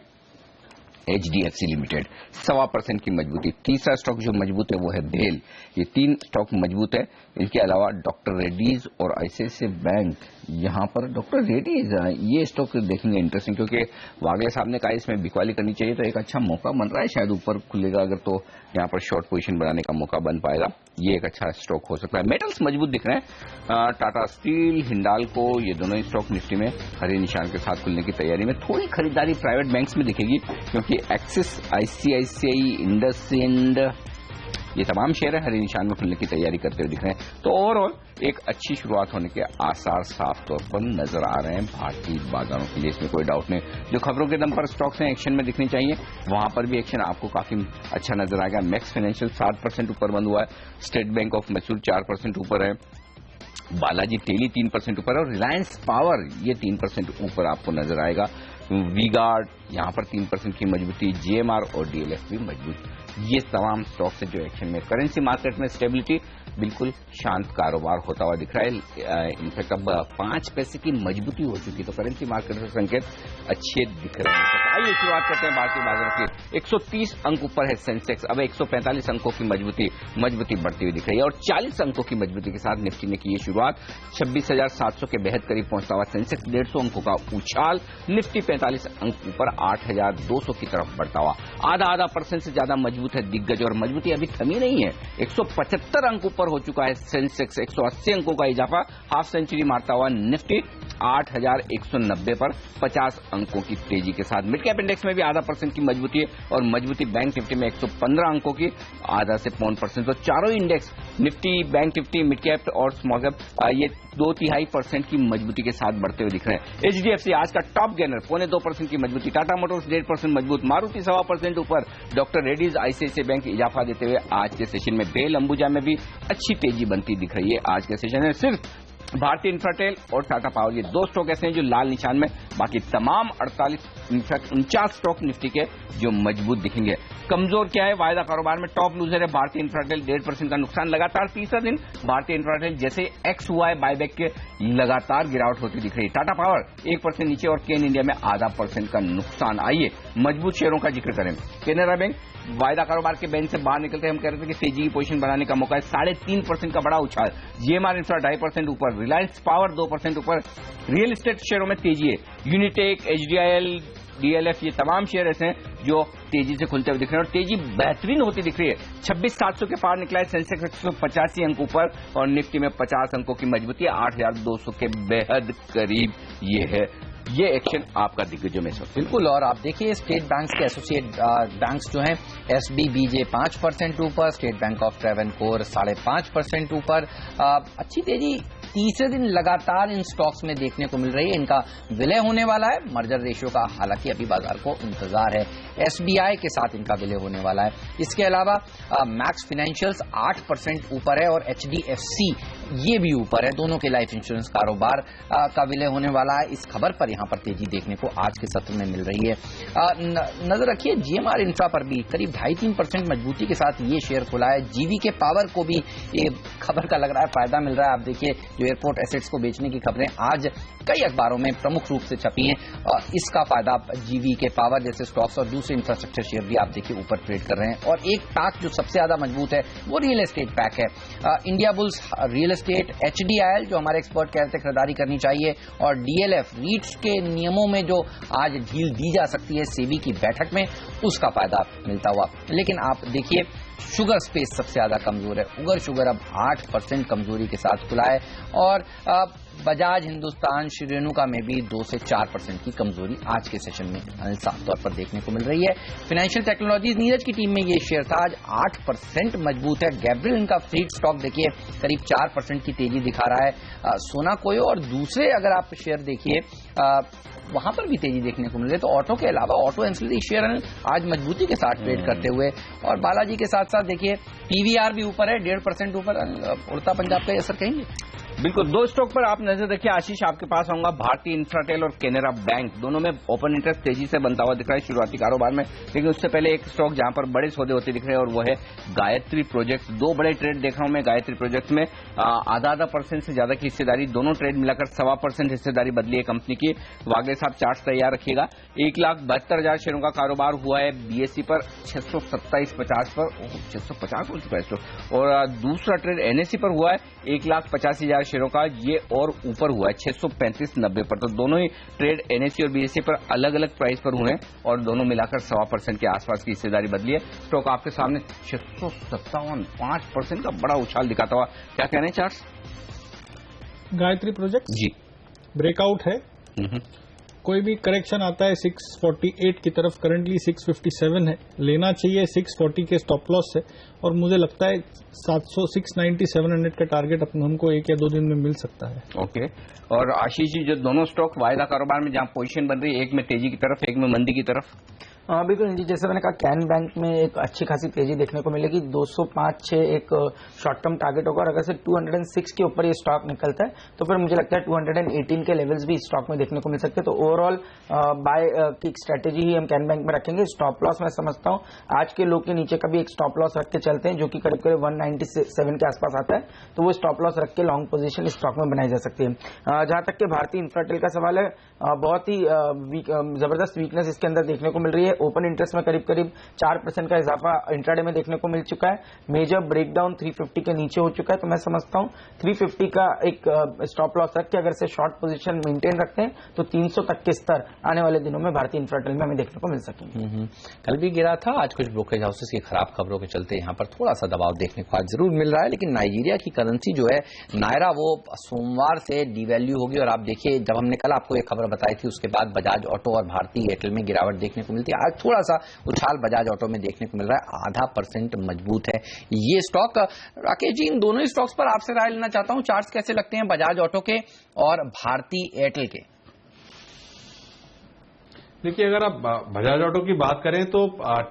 एचडीएफसी लिमिटेड 1.25% की मजबूती। तीसरा स्टॉक जो मजबूत है वो है बेल। ये 3 स्टॉक मजबूत है। इनके अलावा डॉक्टर रेड्डीज और आईसीआईसीआई बैंक। यहाँ पर डॉक्टर रेड्डीज ये स्टॉक देखेंगे इंटरेस्टिंग, क्योंकि वागले साहब ने कहा इसमें बिकवाली करनी चाहिए, तो एक अच्छा मौका बन रहा है। शायद ऊपर खुलेगा अगर तो यहाँ पर शॉर्ट पोजीशन बनाने का मौका बन पाएगा। ये एक अच्छा स्टॉक हो सकता है। मेटल्स मजबूत दिख रहे हैं। टाटा स्टील, हिंडाल्को, ये दोनों ही स्टॉक निफ्टी में हरे निशान के साथ खुलने की तैयारी में। थोड़ी खरीदारी प्राइवेट बैंक्स में दिखेगी, क्योंकि एक्सिस, आईसीआईसीआई, इंडसइंड, ये तमाम शेयर है हरे निशान में खुलने की तैयारी करते हुए दिख रहे हैं। तो ओवरऑल एक अच्छी शुरुआत होने के आसार साफ तौर पर नजर आ रहे हैं भारतीय बाजारों के लिए, इसमें कोई डाउट नहीं। जो खबरों के दम पर स्टॉक्स हैं एक्शन में दिखनी चाहिए, वहां पर भी एक्शन आपको काफी अच्छा नजर आएगा। मैक्स फाइनेंशियल 7% ऊपर बंद हुआ है, स्टेट बैंक ऑफ मैसूर 4% ऊपर है, बालाजी टेली 3% ऊपर है, और रिलायंस पावर ये 3% ऊपर आपको नजर आएगा। वी-गार्ड यहाँ पर 3% की मजबूती, जीएमआर और डीएलएफ भी मजबूत। ये तमाम स्टॉक्स हैं जो एक्शन में। करेंसी मार्केट में स्टेबिलिटी, बिल्कुल शांत कारोबार होता हुआ दिख रहा है। इनफैक्ट अब 5 पैसे की मजबूती हो चुकी, तो करेंसी मार्केट से संकेत अच्छे दिख रहे हैं। आइए शुरुआत करते हैं भारतीय बाजारों की। 130 अंक ऊपर है सेंसेक्स, अब 145 अंकों की मजबूती बढ़ती हुई दिख रही है, और 40 अंकों की मजबूती के साथ निफ्टी ने की ये शुरुआत। 26,700 के बेहद करीब पहुंचता हुआ सेंसेक्स 150 अंकों का उछाल, निफ्टी 45 अंक ऊपर 8,200 की तरफ बढ़ता हुआ। आधा % से ज्यादा मजबूत है दिग्गज, और मजबूती अभी थमी नहीं है। 175 अंक ऊपर हो चुका है सेंसेक्स, 180 अंकों का इजाफा, हाफ सेंचुरी मारता हुआ निफ्टी 8,190 पर 50 अंकों की तेजी के साथ। मिड कैप इंडेक्स में भी आधा % की मजबूती है, और मजबूती बैंक निफ्टी में 115 अंकों की, आधा से 0.5%। तो चारों index Nifty, bank Nifty, mid cap और स्मॉल कैप ये 2.25% की मजबूती के साथ बढ़ते हुए दिख रहे हैं। एचडीएफसी आज का टॉप गेनर 2.25% की मजबूती, टाटा मोटर्स 1.5% मजबूत, मारुति 1.25% ऊपर, डॉक्टर रेड्डीज, आईसीआईसीआई बैंक इजाफा देते हुए आज के सेशन में। बेल, अंबुजा में भी अच्छी तेजी बनती दिख रही है आज के सेशन में। सिर्फ भारतीय इंफ्राटेल और टाटा पावर ये 2 स्टॉक ऐसे हैं जो लाल निशान में, बाकी तमाम 49 स्टॉक निफ्टी के जो मजबूत दिखेंगे। कमजोर क्या है वायदा कारोबार में? टॉप लूजर है भारतीय इंफ्राटेल, 1.5% का नुकसान। लगातार तीसरा दिन भारतीय इंफ्राटेल जैसे एक्स हुआ है बायबैक के, लगातार गिरावट होती दिख रही है। टाटा पावर 1% नीचे, और केन इंडिया में आधा % का नुकसान। आइए मजबूत शेयरों का जिक्र करें। केनरा बैंक वायदा कारोबार के बेंच से बाहर निकलते हम कह रहे थे कि तेजी की पोजीशन बनाने का मौका है, 3.5% का बड़ा उछाल। जीएमआर इंफ्रा 2.5% ऊपर, रिलायंस पावर 2% ऊपर। रियल एस्टेट शेयरों में तेजी है, यूनिटेक, एचडीआईएल, डीएलएफ, ये तमाम शेयर ऐसे हैं जो तेजी से खुलते हुए दिख रहे हैं, और तेजी बेहतरीन होती दिख रही है। 26,700 के पार निकला है सेंसेक्स, 185 अंक ऊपर, और निफ्टी में 50 अंकों की मजबूती, 8,200 के बेहद करीब ये है। ये एक्शन आपका दिग्गजों में बिल्कुल। और आप देखिए स्टेट बैंक्स के एसोसिएट बैंक्स जो हैं, एसबीबीजे 5% ऊपर, स्टेट बैंक ऑफ ट्रेवनकोर 5.5% ऊपर। अच्छी तेजी तीसरे दिन लगातार इन स्टॉक्स में देखने को मिल रही है। इनका विलय होने वाला है मर्जर रेशियो का, हालांकि अभी बाजार को इंतजार है। एसबीआई के साथ इनका विलय होने वाला है। इसके अलावा मैक्स फाइनेंशियल्स 8% ऊपर है, और एचडीएफसी ये भी ऊपर है। दोनों के लाइफ इंश्योरेंस कारोबार का विलय होने वाला है। इस खबर पर यहां पर तेजी देखने को आज के सत्र में मिल रही है। नजर रखिए जीएमआर इंफ्रा पर भी करीब 2.5-3% मजबूती के साथ ये शेयर खुला है। जीवीके पावर को भी ये खबर का लग रहा है फायदा मिल रहा है। आप देखिए जो एयरपोर्ट एसेट्स को बेचने की खबरें आज कई अखबारों में प्रमुख रूप से छपी हैं, इसका फायदा जीवीके पावर जैसे स्टॉक्स और दूसरे इंफ्रास्ट्रक्चर शेयर भी आप देखिए ऊपर ट्रेड कर रहे हैं। और एक पैक जो सबसे ज्यादा मजबूत है वो रियल एस्टेट पैक है। India bulls real estate, HDIL जो हमारे एक्सपर्ट कहते हैं खरीदारी करनी चाहिए, और डीएलएफ रीट्स के नियमों में जो आज ढील दी जा सकती है सेबी की बैठक में, उसका फायदा मिलता हुआ। लेकिन आप देखिए शुगर स्पेस सबसे ज्यादा कमजोर है। उगर शुगर अब 8% कमजोरी के साथ खुला है, और बजाज हिंदुस्तान श्रीरेणुका में भी 2 से 4% की कमजोरी आज के सेशन में साफ तौर पर देखने को मिल रही है। फाइनेंशियल टेक्नोलॉजीज नीरज की टीम में ये शेयर था, आज 8% मजबूत है। गैब्रियल इनका फ्लीट स्टॉक देखिए करीब 4% की तेजी दिखा रहा है। सोना कोयो और दूसरे अगर आप शेयर देखिए वहां पर भी तेजी देखने को मिल रही है। तो ऑटो के अलावा ऑटो एंसिलरी शेयर आज मजबूती के साथ ट्रेड करते हुए, और बालाजी के साथ साथ देखिए पीवीआर भी ऊपर है, 1.5% ऊपर। उड़ता पंजाब का असर कहेंगे? बिल्कुल, दो स्टॉक पर आप नजर रखिए। आशीष आपके पास आऊंगा। भारतीय इंफ्राटेल और केनरा बैंक दोनों में ओपन इंटरेस्ट तेजी से बनता हुआ दिख रहा है शुरुआती कारोबार में। लेकिन उससे पहले एक स्टॉक जहां पर बड़े सौदे होते दिख रहे हैं और वो है गायत्री प्रोजेक्ट्स। 2 बड़े ट्रेड देख रहा हूं मैं गायत्री प्रोजेक्ट्स में। आधा % से ज्यादा की हिस्सेदारी, दोनों ट्रेड मिलाकर 1.25% हिस्सेदारी बदली है कंपनी की। वागले साहब चार्ट तैयार रखिएगा। 1,72,000 शेयरों का कारोबार हुआ है बीएसई पर, 627.50 पर 650 हो चुका है स्टॉक। और दूसरा ट्रेड एनएसई पर हुआ है 1,85,000 शेयरों का, ये और ऊपर हुआ है 635.90 पर। तो दोनों ही ट्रेड एनएसई और बीएसई पर अलग अलग प्राइस पर हुए और दोनों मिलाकर 1.25% के आसपास की हिस्सेदारी बदली है। स्टॉक आपके सामने 657.5% का बड़ा उछाल दिखाता हुआ। क्या कहने हैं चार्ट्स? गायत्री प्रोजेक्ट जी ब्रेकआउट है। कोई भी करेक्शन आता है 648 की तरफ, करंटली 657 है, लेना चाहिए 640 के स्टॉप लॉस से, और मुझे लगता है 690 700 का टारगेट हमको 1 या 2 दिन में मिल सकता है। ओके। और आशीष जी, जो दोनों स्टॉक वायदा कारोबार में जहां पोजीशन बन रही है, एक में तेजी की तरफ, एक में मंदी की तरफ। बिल्कुल जी, जैसे मैंने कहा कैन बैंक में एक अच्छी खासी तेजी देखने को मिलेगी। 205.6 एक शॉर्ट टर्म टारगेट होगा, और अगर से 206 के ऊपर ये स्टॉक निकलता है तो फिर मुझे लगता है 218 के लेवल्स भी स्टॉक में देखने को मिल सकते हैं। तो ओवरऑल बाय की स्ट्रेटेजी ही हम कैन बैंक में रखेंगे। स्टॉप लॉस मैं समझता हूं आज के लो के नीचे का भी एक स्टॉप लॉस रख के चलते हैं, जो कि करीब करीब 197 के आसपास आता है। तो वो स्टॉप लॉस रख के लॉन्ग पोजीशन स्टॉक में बनाई जा सकती है। जहां तक कि भारतीय इंफ्राटेल का सवाल है, बहुत ही जबरदस्त वीकनेस इसके अंदर देखने को मिल रही है। ओपन इंटरेस्ट में करीब करीब 4% का इजाफा इंट्राडे में देखने को मिल चुका है। मेजर ब्रेकडाउन 350 के नीचे हो चुका है। तो मैं समझता हूं 350 का एक स्टॉप लॉस रख के अगर से शॉर्ट पोजीशन मेंटेन रखते हैं तो 300 तक के स्तर आने वाले दिनों में भारतीय इंफ्राटेल में हमें देखने को मिल सकेंगे। कल भी गिरा था, आज कुछ ब्रोकरेज हाउसेस की खराब खबरों के चलते यहाँ पर थोड़ा सा दबाव देखने को आज जरूर मिल रहा है। लेकिन नाइजीरिया की करेंसी जो है नायरा, वो सोमवार से डिवैल्यू होगी। और आप देखिए जब हमने कल आपको एक खबर बताई थी उसके बाद बजाज ऑटो और भारतीय एयरटेल में गिरावट देखने को मिलती है। आज थोड़ा सा उछाल बजाज ऑटो में देखने को मिल रहा है, 0.5% मजबूत है ये स्टॉक। राकेश जी, इन दोनों स्टॉक्स पर आपसे राय लेना चाहता हूं, चार्ट्स कैसे लगते हैं बजाज ऑटो के और भारतीय एयरटेल के? देखिए, अगर आप बजाज ऑटो की बात करें तो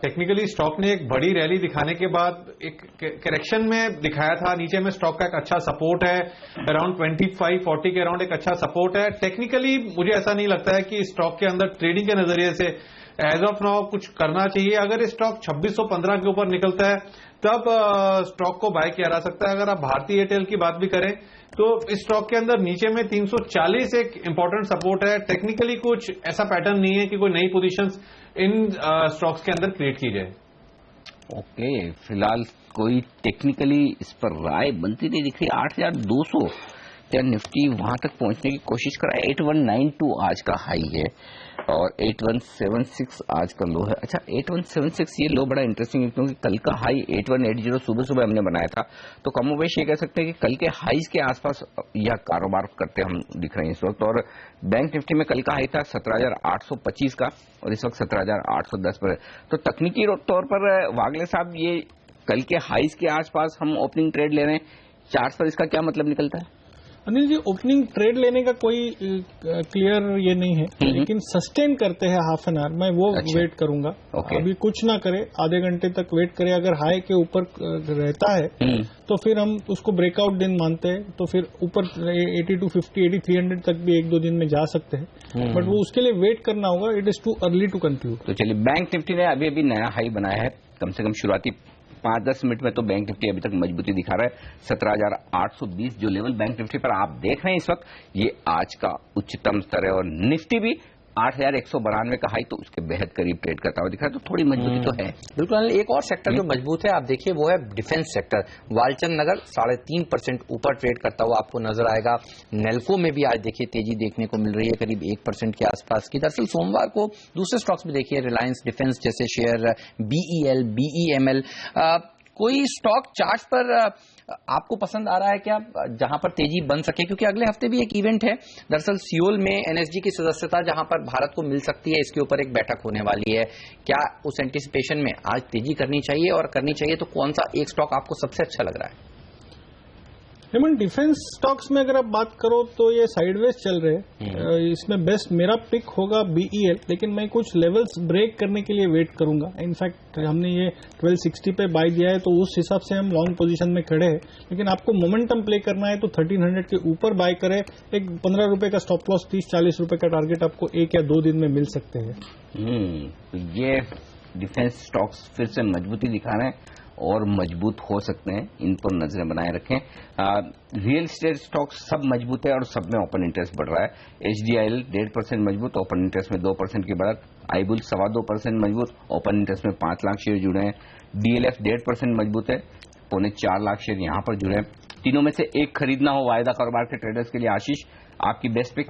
टेक्निकली स्टॉक ने एक बड़ी रैली दिखाने के बाद एक करेक्शन में दिखाया था। नीचे में स्टॉक का एक अच्छा सपोर्ट है, अराउंड 2540 के अराउंड एक अच्छा सपोर्ट है। टेक्निकली मुझे ऐसा नहीं लगता है कि स्टॉक के अंदर ट्रेडिंग के नजरिए से एज ऑफ नाउ कुछ करना चाहिए। अगर स्टॉक 2615 के ऊपर निकलता है तब स्टॉक को बाय किया जा सकता है। अगर आप भारतीय एयरटेल की बात भी करें तो इस स्टॉक के अंदर नीचे में 340 एक इंपॉर्टेंट सपोर्ट है। टेक्निकली कुछ ऐसा पैटर्न नहीं है कि कोई नई पोजीशंस इन स्टॉक्स के अंदर क्रिएट की जाए। ओके, फिलहाल कोई टेक्निकली इस पर राय बनती नहीं दिख रही। 8,200 क्या निफ्टी वहां तक पहुंचने की कोशिश कर रहा है। 8192 आज का हाई है और 8176 आज का लो है। अच्छा, 8176 ये लो बड़ा इंटरेस्टिंग है क्योंकि कल का हाई 8180 सुबह हमने बनाया था। तो कमोबेश ये कह सकते हैं कि कल के हाईज के आसपास यह कारोबार करते हम दिख रहे हैं इस वक्त। और बैंक निफ्टी में कल का हाई था 17,825 का और इस वक्त 17,810 पर है। तो तकनीकी तौर पर वागले साहब, ये कल के हाईज के आसपास हम ओपनिंग ट्रेड ले रहे हैं, चार्ट पर इसका क्या मतलब निकलता है? अनिल जी, ओपनिंग ट्रेड लेने का कोई क्लियर ये नहीं है, लेकिन सस्टेन करते हैं हाफ एन आवर, मैं वो वेट करूंगा। अभी कुछ ना करे, आधे घंटे तक वेट करे, अगर हाई के ऊपर रहता है तो फिर हम उसको ब्रेकआउट दिन मानते हैं, तो फिर ऊपर 8250 8300 तक भी एक दो दिन में जा सकते हैं, बट वो उसके लिए वेट करना होगा। It is too early to conclude. तो चलिए, बैंक निफ्टी ने अभी अभी नया हाई बनाया है, कम से कम शुरुआती 5-10 मिनट में तो बैंक निफ्टी अभी तक मजबूती दिखा रहा है। 17,820 जो लेवल बैंक निफ्टी पर आप देख रहे हैं इस वक्त, ये आज का उच्चतम स्तर है, और निफ्टी भी 8,192 का हाई तो उसके बेहद करीब ट्रेड करता हुआ दिख रहा है, तो थोड़ी मजबूती तो है। बिल्कुल। एक और सेक्टर जो मजबूत है आप देखिए वो है डिफेंस सेक्टर। वालचंद नगर 3.5% ऊपर ट्रेड करता हुआ आपको नजर आएगा। नेल्को में भी आज देखिए तेजी देखने को मिल रही है, करीब 1% के आसपास की। दरअसल सोमवार को दूसरे स्टॉक्स में देखिए, रिलायंस डिफेंस जैसे शेयर, BEL, BEML, कोई स्टॉक चार्ट पर आपको पसंद आ रहा है क्या, जहां पर तेजी बन सके? क्योंकि अगले हफ्ते भी एक इवेंट है दरअसल सियोल में, NSG की सदस्यता जहां पर भारत को मिल सकती है, इसके ऊपर एक बैठक होने वाली है। क्या उस एंटिसिपेशन में आज तेजी करनी चाहिए, और करनी चाहिए तो कौन सा एक स्टॉक आपको सबसे अच्छा लग रहा है? हेमंत, डिफेंस स्टॉक्स में अगर आप बात करो तो ये साइडवेज चल रहे हैं। इसमें बेस्ट मेरा पिक होगा BEL, लेकिन मैं कुछ लेवल्स ब्रेक करने के लिए वेट करूंगा। इनफैक्ट हमने ये 1260 पे बाय दिया है, तो उस हिसाब से हम लॉन्ग पोजीशन में खड़े हैं, लेकिन आपको मोमेंटम प्ले करना है तो 1300 के ऊपर बाय करें। एक 15 रुपए का स्टॉप लॉस, 30-40 रुपए का टारगेट आपको 1 या 2 दिन में मिल सकते हैं। ये डिफेंस स्टॉक्स फिर से मजबूती दिखा रहे हैं और मजबूत हो सकते हैं, इन पर नजरें बनाए रखें। रियल एस्टेट स्टॉक्स सब मजबूत है और सब में ओपन इंटरेस्ट बढ़ रहा है। HDIL 1.5% मजबूत, ओपन इंटरेस्ट में 2% की बढ़त। आईबुल 2.25% मजबूत, ओपन इंटरेस्ट में 5 लाख शेयर जुड़े हैं। DLF 1.5% मजबूत है, 4.25 लाख शेयर यहां पर जुड़े हैं। तीनों में से एक खरीदना हो वायदा कारोबार के ट्रेडर्स के लिए, आशीष आपकी बेस्ट पिक?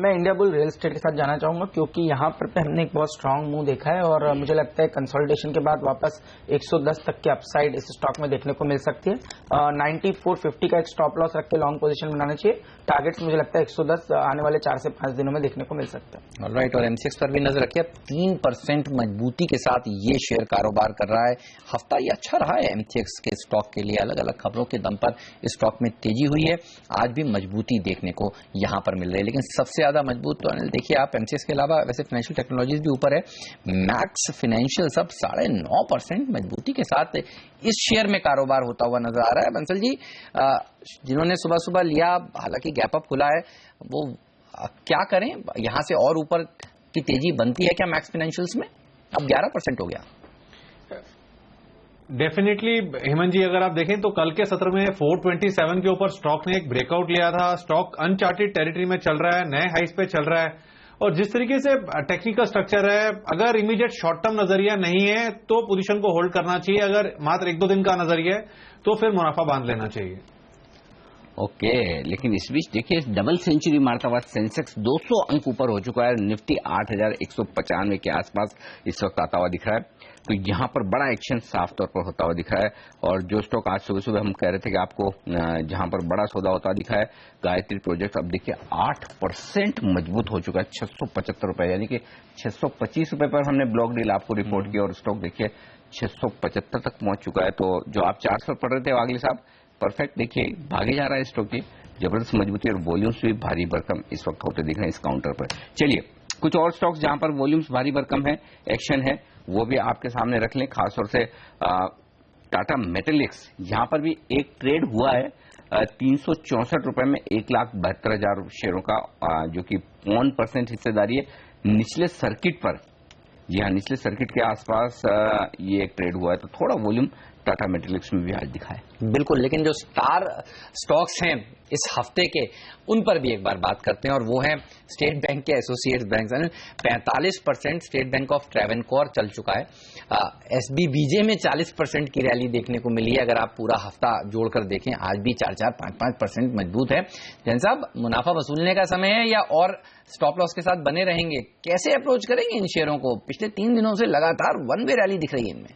मैं इंडिया बुल रियल एस्टेट के साथ जाना चाहूंगा, क्योंकि यहाँ पर हमने एक बहुत स्ट्रांग मूव देखा है, और मुझे लगता है कंसोलिडेशन के बाद वापस 110 तक की अपसाइड इस स्टॉक में देखने को मिल सकती है। 9450 का एक स्टॉप लॉस रख के लॉन्ग पोजीशन बनाना चाहिए। टारगेट्स मुझे लगता है 110 आने वाले 4 से 5 दिनों में देखने को मिल सकता है। ऑलराइट, और MCX पर भी नजर रखिए, 3% मजबूती के साथ ये शेयर कारोबार कर रहा है। हफ्ता ये अच्छा रहा है MCX के स्टॉक के लिए, अलग अलग खबरों के दम पर इस स्टॉक में तेजी हुई है। आज भी मजबूती देखने को यहां पर मिल रही है, लेकिन सबसे ज्यादा मजबूत तो अनिल देखिए आप MCX के अलावा वैसे फाइनेंशियल टेक्नोलॉजीज भी ऊपर है। मैक्स फाइनेंशियल सब 9.5% मजबूती के साथ इस शेयर में कारोबार होता हुआ नजर आ रहा है। बंसल जी, जिन्होंने सुबह सुबह लिया, हालांकि गैप अप खुला है, वो क्या करें? यहां से और ऊपर की तेजी बनती है क्या मैक्स फाइनेंशियल्स में? अब 11% हो गया। डेफिनेटली हेमंत जी, अगर आप देखें तो कल के सत्र में 427 के ऊपर स्टॉक ने एक ब्रेकआउट लिया था। स्टॉक अनचार्टेड टेरिटरी में चल रहा है, नए हाइस पे चल रहा है, और जिस तरीके से टेक्निकल स्ट्रक्चर है, अगर इमीडिएट शॉर्ट टर्म नजरिया नहीं है तो पोजीशन को होल्ड करना चाहिए। अगर मात्र 1-2 दिन का नजरिया है तो फिर मुनाफा बांध लेना चाहिए। ओके, लेकिन इस बीच देखिए डबल सेंचुरी मारता हुआ सेंसेक्स 200 अंक ऊपर हो चुका है। निफ्टी 8,195 के आसपास इस वक्त आता हुआ दिख रहा है, तो यहां पर बड़ा एक्शन साफ तौर पर होता हुआ दिख रहा है। और जो स्टॉक आज सुबह सुबह हम कह रहे थे कि आपको जहां पर बड़ा सौदा होता दिखा है, गायत्री प्रोजेक्ट, अब देखिए 8% मजबूत हो चुका है, 675 रुपए, यानी कि 625 रुपए पर हमने ब्लॉक डील आपको रिपोर्ट किया और स्टॉक देखिए 675 तक पहुंच चुका है। तो जो आप 400 पढ़ रहे थे वागली साहब, परफेक्ट देखिए भागे जा रहा है स्टॉक की, जबरदस्त मजबूती और वॉल्यूम्स भी भारी भरकम इस वक्त होते दिख रहे हैं इस काउंटर पर। चलिए कुछ और स्टॉक्स जहां पर वॉल्यूम्स भारी भरकम है, एक्शन है, वो भी आपके सामने रख लें। खासतौर से टाटा मेटलिक्स, यहां पर भी एक ट्रेड हुआ है 364 रुपए में 1,72,000 शेयरों का, जो कि 1% हिस्सेदारी है निचले सर्किट पर। जी हाँ, निचले सर्किट के आसपास ये एक ट्रेड हुआ है, तो थोड़ा वॉल्यूम टाटा मेटलिक्स में भी आज दिखा है। बिल्कुल, लेकिन जो स्टार स्टॉक्स हैं इस हफ्ते के, उन पर भी एक बार बात करते हैं, और वो है स्टेट बैंक के associates bank. 45% state Bank of Travancore चल चुका है। SBBJ में 40% की रैली देखने को मिली है। अगर आप पूरा हफ्ता जोड़कर देखें, आज भी 4-4, 5-5% मजबूत है। जैन साहब, मुनाफा वसूलने का समय है या और स्टॉप लॉस के साथ बने रहेंगे? कैसे अप्रोच करेंगे इन शेयरों को? पिछले 3 दिनों से लगातार वन वे रैली दिख रही है इनमें।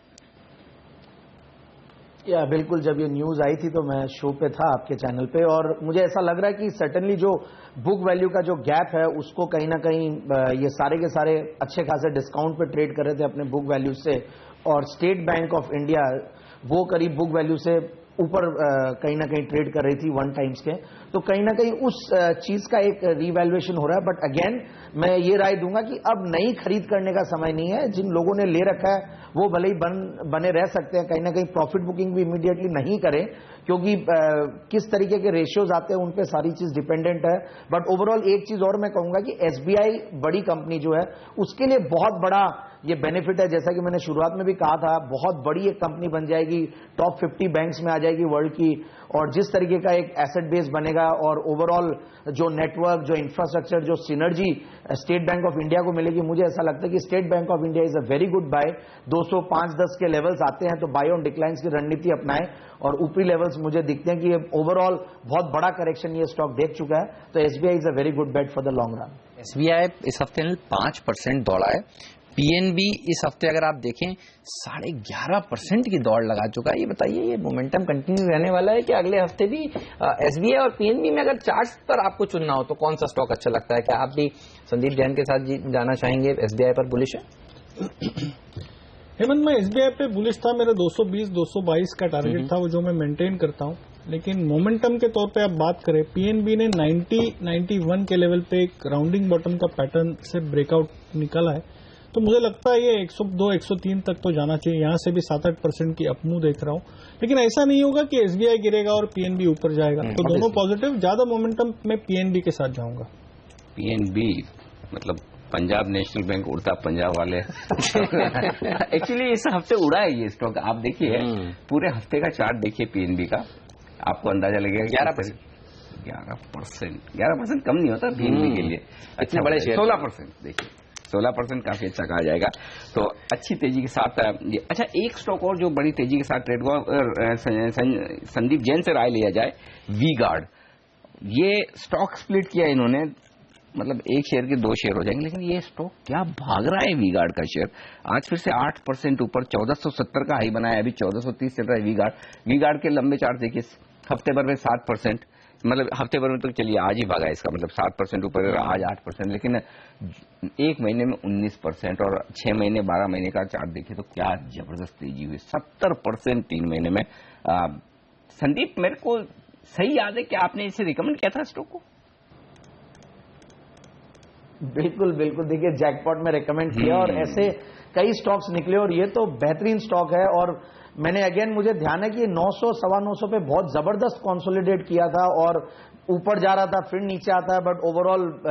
या बिल्कुल, जब ये न्यूज आई थी तो मैं शो पे था आपके चैनल पे, और मुझे ऐसा लग रहा है कि सर्टेनली जो बुक वैल्यू का जो गैप है उसको कहीं ना कहीं ये सारे के सारे अच्छे खासे डिस्काउंट पे ट्रेड कर रहे थे अपने बुक वैल्यू से, और स्टेट बैंक ऑफ इंडिया वो करीब बुक वैल्यू से ऊपर कहीं ना कहीं ट्रेड कर रही थी 1 टाइम्स के, तो कहीं ना कहीं उस चीज का एक रीवैल्यूएशन हो रहा है। बट अगेन मैं ये राय दूंगा कि अब नई खरीद करने का समय नहीं है। जिन लोगों ने ले रखा है वो भले ही बने रह सकते हैं, कहीं ना कहीं प्रॉफिट बुकिंग भी इमीडिएटली नहीं करें, क्योंकि किस तरीके के रेशियोज आते हैं उन पे सारी चीज डिपेंडेंट है। बट ओवरऑल एक चीज और मैं कहूंगा कि एसबीआई बड़ी कंपनी जो है उसके लिए बहुत बड़ा ये बेनिफिट है। जैसा कि मैंने शुरुआत में भी कहा था, बहुत बड़ी एक कंपनी बन जाएगी, टॉप 50 बैंक्स में आ जाएगी वर्ल्ड की, और जिस तरीके का एक एसेट बेस बनेगा और ओवरऑल जो नेटवर्क, जो इंफ्रास्ट्रक्चर, जो synergy State Bank of India को मिलेगी, मुझे ऐसा लगता है कि State Bank of India is a very good buy. 205-10 के लेवल्स आते हैं तो बाय ऑन डिक्लाइंस की रणनीति अपनाएं, और ऊपरी लेवल्स मुझे दिखते हैं कि ये ओवरऑल बहुत बड़ा करेक्शन ये स्टॉक देख चुका है, तो SBI is a very good bet for the long run. SBI इस हफ्ते 5% दौड़ा है। पीएनबी इस हफ्ते अगर आप देखें 11.5% की दौड़ लगा चुका है। ये बताइए, ये मोमेंटम कंटिन्यू रहने वाला है कि अगले हफ्ते भी एसबीआई और पीएनबी में अगर चार्ट्स पर आपको चुनना हो तो कौन सा स्टॉक अच्छा लगता है? क्या आप भी संदीप जैन के साथ जाना चाहेंगे? एसबीआई पर बुलिश है? हेमंत, मैं एसबीआई पे बुलिश था। मेरा 220-222 का टारगेट था, वो जो मैं मेंटेन करता हूं। लेकिन मोमेंटम के तौर पे आप बात करें, पीएनबी ने 90-91 के लेवल पे एक राउंडिंग बॉटम का पैटर्न से ब्रेकआउट निकाला है, तो मुझे लगता है ये 102-103 तक तो जाना चाहिए। यहां से भी 7-8% की अपमूव देख रहा हूं, लेकिन ऐसा नहीं होगा कि एसबीआई गिरेगा और पीएनबी ऊपर जाएगा। तो दोनों पॉजिटिव, ज्यादा मोमेंटम में पीएनबी के साथ जाऊंगा। पीएनबी मतलब पंजाब नेशनल बैंक, उड़ता पंजाब वाले एक्चुअली इस हफ्ते उड़ा है ये स्टॉक। आप देखिए पूरे हफ्ते का चार्ट देखिए पीएनबी का, आपको अंदाजा लगेगा 11% कम नहीं होता पीएनबी के लिए। इतने बड़े शेयर 16% देखिए, 16% काफी अच्छा कहा जाएगा। तो अच्छी तेजी के साथ ये। अच्छा, एक स्टॉक और जो बड़ी तेजी के साथ ट्रेड हुआ, संदीप जैन से राय लिया जाए, वी गार्ड। ये स्टॉक स्प्लिट किया इन्होंने, मतलब एक शेयर के 2 शेयर हो जाएंगे, लेकिन ये स्टॉक क्या भाग रहा है वी गार्ड का शेयर। आज फिर से 8% ऊपर 1470 का हाई बनाया, अभी 1430 चल रहा है वी गार्ड। वी गार्ड के लंबे चार्ट देखिए, हफ्ते भर में 7%, मतलब हफ्ते भर में तो चलिए आज ही भागा इसका मतलब 7% ऊपर, आज 8%, लेकिन एक महीने में 19% और 6 महीने 12 महीने का चार्ट देखिए तो क्या जबरदस्त तेजी हुई, 70% 3 महीने में। संदीप, मेरे को सही याद है कि आपने इसे रिकमेंड किया था स्टॉक को? बिल्कुल बिल्कुल, देखिए जैकपॉट में रेकमेंड किया और ऐसे कई स्टॉक्स निकले और ये तो बेहतरीन स्टॉक है। और मैंने अगेन, मुझे ध्यान है कि 900 सवा 900 पे बहुत जबरदस्त कंसोलिडेट किया था और ऊपर जा रहा था, फिर नीचे आता है, बट ओवरऑल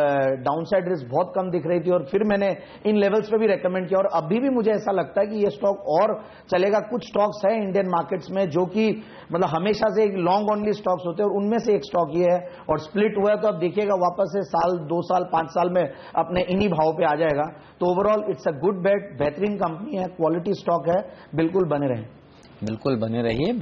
डाउनसाइड रिस्क बहुत कम दिख रही थी और फिर मैंने इन लेवल्स पे भी रेकमेंड किया। और अभी भी मुझे ऐसा लगता है कि ये स्टॉक और चलेगा। कुछ स्टॉक्स हैं इंडियन मार्केट्स में जो कि मतलब हमेशा से एक लॉन्ग ओनली स्टॉक्स होते हैं और उनमें से एक स्टॉक ये है, और स्प्लिट हुआ है तो अब देखिएगा वापस से साल 2 साल 5 साल में अपने इन्हीं भाव पे आ जाएगा। तो ओवरऑल इट्स अ गुड बेट, बेहतरीन कंपनी है, क्वालिटी स्टॉक है, बिल्कुल बने रहें। बिल्कुल बने रहिए।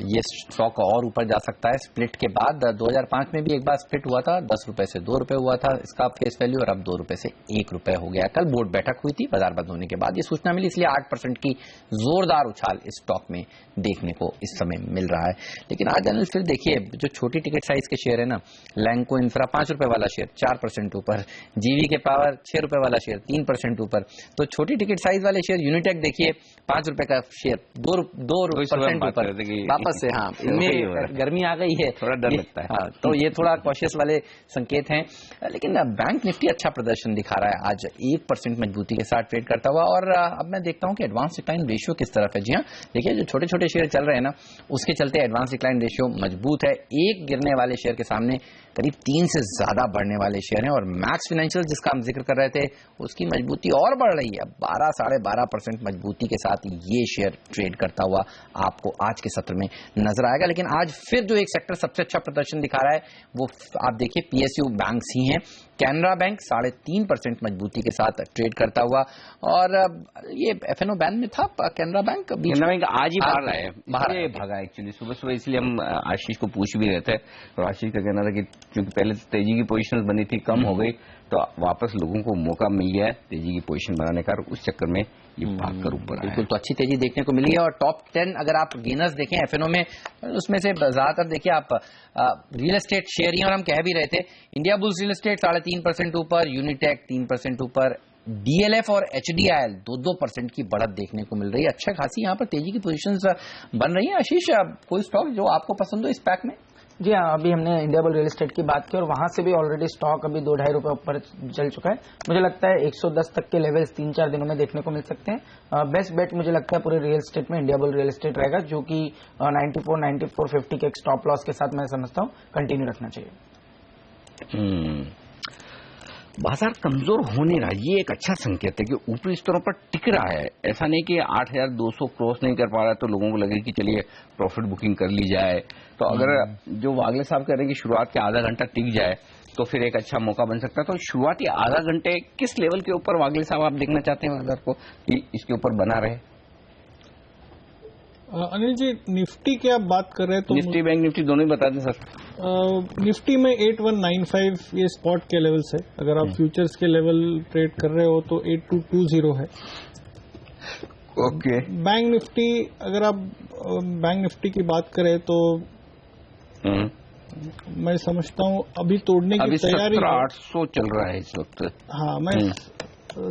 ये स्टॉक और ऊपर जा सकता है स्प्लिट के बाद। 2005 में भी एक बार स्प्लिट हुआ था, 10 रुपए से 2 रुपए हुआ था इसका फेस वैल्यू, और अब 2 रुपए से 1 रुपए हो गया। कल बोर्ड बैठक हुई थी, बाजार बंद होने के बाद ये सूचना मिली, इसलिए 8% की जोरदार उछाल इस स्टॉक में देखने को इस समय मिल रहा है। लेकिन आज एनालिस्ट फिर देखिए, जो छोटी टिकट साइज के शेयर है ना, लैंको इंफ्रा 5 रुपए वाला शेयर 4% ऊपर, जीवी के पावर 6 रुपए वाला शेयर 3% ऊपर। तो छोटी टिकट साइज वाले शेयर, यूनिटेक देखिए 5 रुपए का शेयर 2% ऊपर वापस से। हाँ, इनमें गर्मी आ गई है, थोड़ा डर लगता है। हाँ, तो ये थोड़ा कॉशियस वाले संकेत हैं। लेकिन बैंक निफ्टी अच्छा प्रदर्शन दिखा रहा है आज, 1% मजबूती के साथ ट्रेड करता हुआ। और अब मैं देखता हूं कि एडवांस डिक्लाइन रेशियो किस तरफ है। जी हाँ, देखिए जो छोटे छोटे शेयर चल रहे हैं ना, उसके चलते एडवांस डिक्लाइन रेशियो मजबूत है। एक गिरने वाले शेयर के सामने करीब 3 से ज्यादा बढ़ने वाले शेयर हैं। और मैक्स फाइनेंशियल जिसका हम जिक्र कर रहे थे, उसकी मजबूती और बढ़ रही है, 12-12.5% मजबूती के साथ ये शेयर ट्रेड करता हुआ आपको आज के सत्र में नजर आएगा। लेकिन आज फिर जो एक सेक्टर सबसे अच्छा प्रदर्शन दिखा रहा है वो आप देखिए पीएसयू बैंक्स ही हैं। कैनरा बैंक 3.5% मजबूती के साथ ट्रेड करता हुआ, और ये एफएनओ बैन में था कैनरा बैंक आज ही बाहर भागा एक्चुअली सुबह, इसलिए हम आशीष को पूछ भी रहे थे और आशीष का कहना था कि क्योंकि पहले तेजी की पोजीशन बनी थी, कम हो गई, तो वापस लोगों को मौका मिल गया है तेजी की पोजीशन बनाने का, उस चक्कर में ये भागकर ऊपर आया। बिल्कुल, तो अच्छी तेजी देखने को मिली है। और टॉप 10 अगर आप गेनर्स देखें एफएनओ में, उसमें से ज्यादातर देखिए आप रियल एस्टेट शेयर ही, और हम कह भी रहे थे इंडिया बुल्स रियल एस्टेट 3% ऊपर, यूनिटेक 3% ऊपर, डीएलएफ और एचडीआईएल 2% की बढ़त देखने को मिल रही है। अच्छा खासी यहाँ पर तेजी की पोजीशंस बन रही है। आशीष, कोई स्टॉक जो आपको पसंद हो इस पैक में? जी हाँ, अभी हमने इंडिया बुल रियल एस्टेट की बात की और वहां से भी ऑलरेडी स्टॉक अभी 2-2.5 रुपए ऊपर चल चुका है। मुझे लगता है 110 तक के लेवल्स 3-4 दिनों में देखने को मिल सकते हैं। बेस्ट बेट मुझे लगता है पूरे रियल एस्टेट में इंडिया बुल रियल एस्टेट रहेगा, जो कि 94-94.50 के एक स्टॉप लॉस के साथ मैं समझता हूँ कंटिन्यू रखना चाहिए। बाजार कमजोर होने रहा, ये एक अच्छा संकेत है कि ऊपरी स्तरों पर टिक रहा है। ऐसा नहीं कि 8,200 क्रॉस नहीं कर पा रहा है तो लोगों को लगे कि चलिए प्रॉफिट बुकिंग कर ली जाए। तो अगर जो वागले साहब कह रहे हैं कि शुरुआत के आधा घंटा टिक जाए तो फिर एक अच्छा मौका बन सकता है। तो शुरुआती आधा घंटे किस लेवल के ऊपर वागले साहब आप देखना चाहते हैं बाजार को कि इसके ऊपर बना रहे? अनिल जी, निफ्टी की आप बात कर रहे हैं तो निफ्टी, बैंक निफ्टी दोनों ही बता दें सर। निफ्टी में 8195 ये स्पॉट के लेवल्स है। अगर आप फ्यूचर्स के लेवल ट्रेड कर रहे हो तो 8220 है। ओके। बैंक निफ्टी, अगर आप बैंक निफ्टी की बात करें तो मैं समझता हूँ अभी तोड़ने की तैयारी 17,800 चल रहा है इस वक्त। हाँ, मैं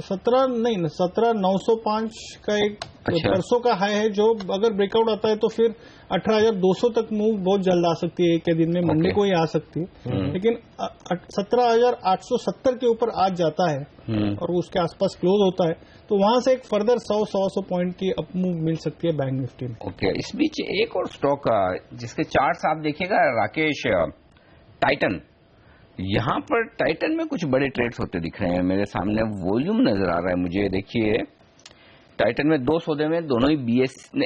17,905 का एक परसों का हाई है, जो अगर ब्रेकआउट आता है तो फिर 18,200 तक मूव बहुत जल्द आ सकती है। एक के दिन में मंडे को ही आ सकती है, लेकिन 17,870 के ऊपर आज जाता है और उसके आसपास क्लोज होता है तो वहां से एक फर्दर 100 पॉइंट की अप मूव मिल सकती है बैंक निफ्टी में। ओके। इस बीच एक और स्टॉक जिसके चार्ट्स आप देखिएगा राकेश, टाइटन। यहाँ पर टाइटन में कुछ बड़े ट्रेड्स होते दिख रहे हैं। मेरे सामने वॉल्यूम नजर आ रहा है मुझे। देखिए टाइटन में 2 सौदे में दोनों ही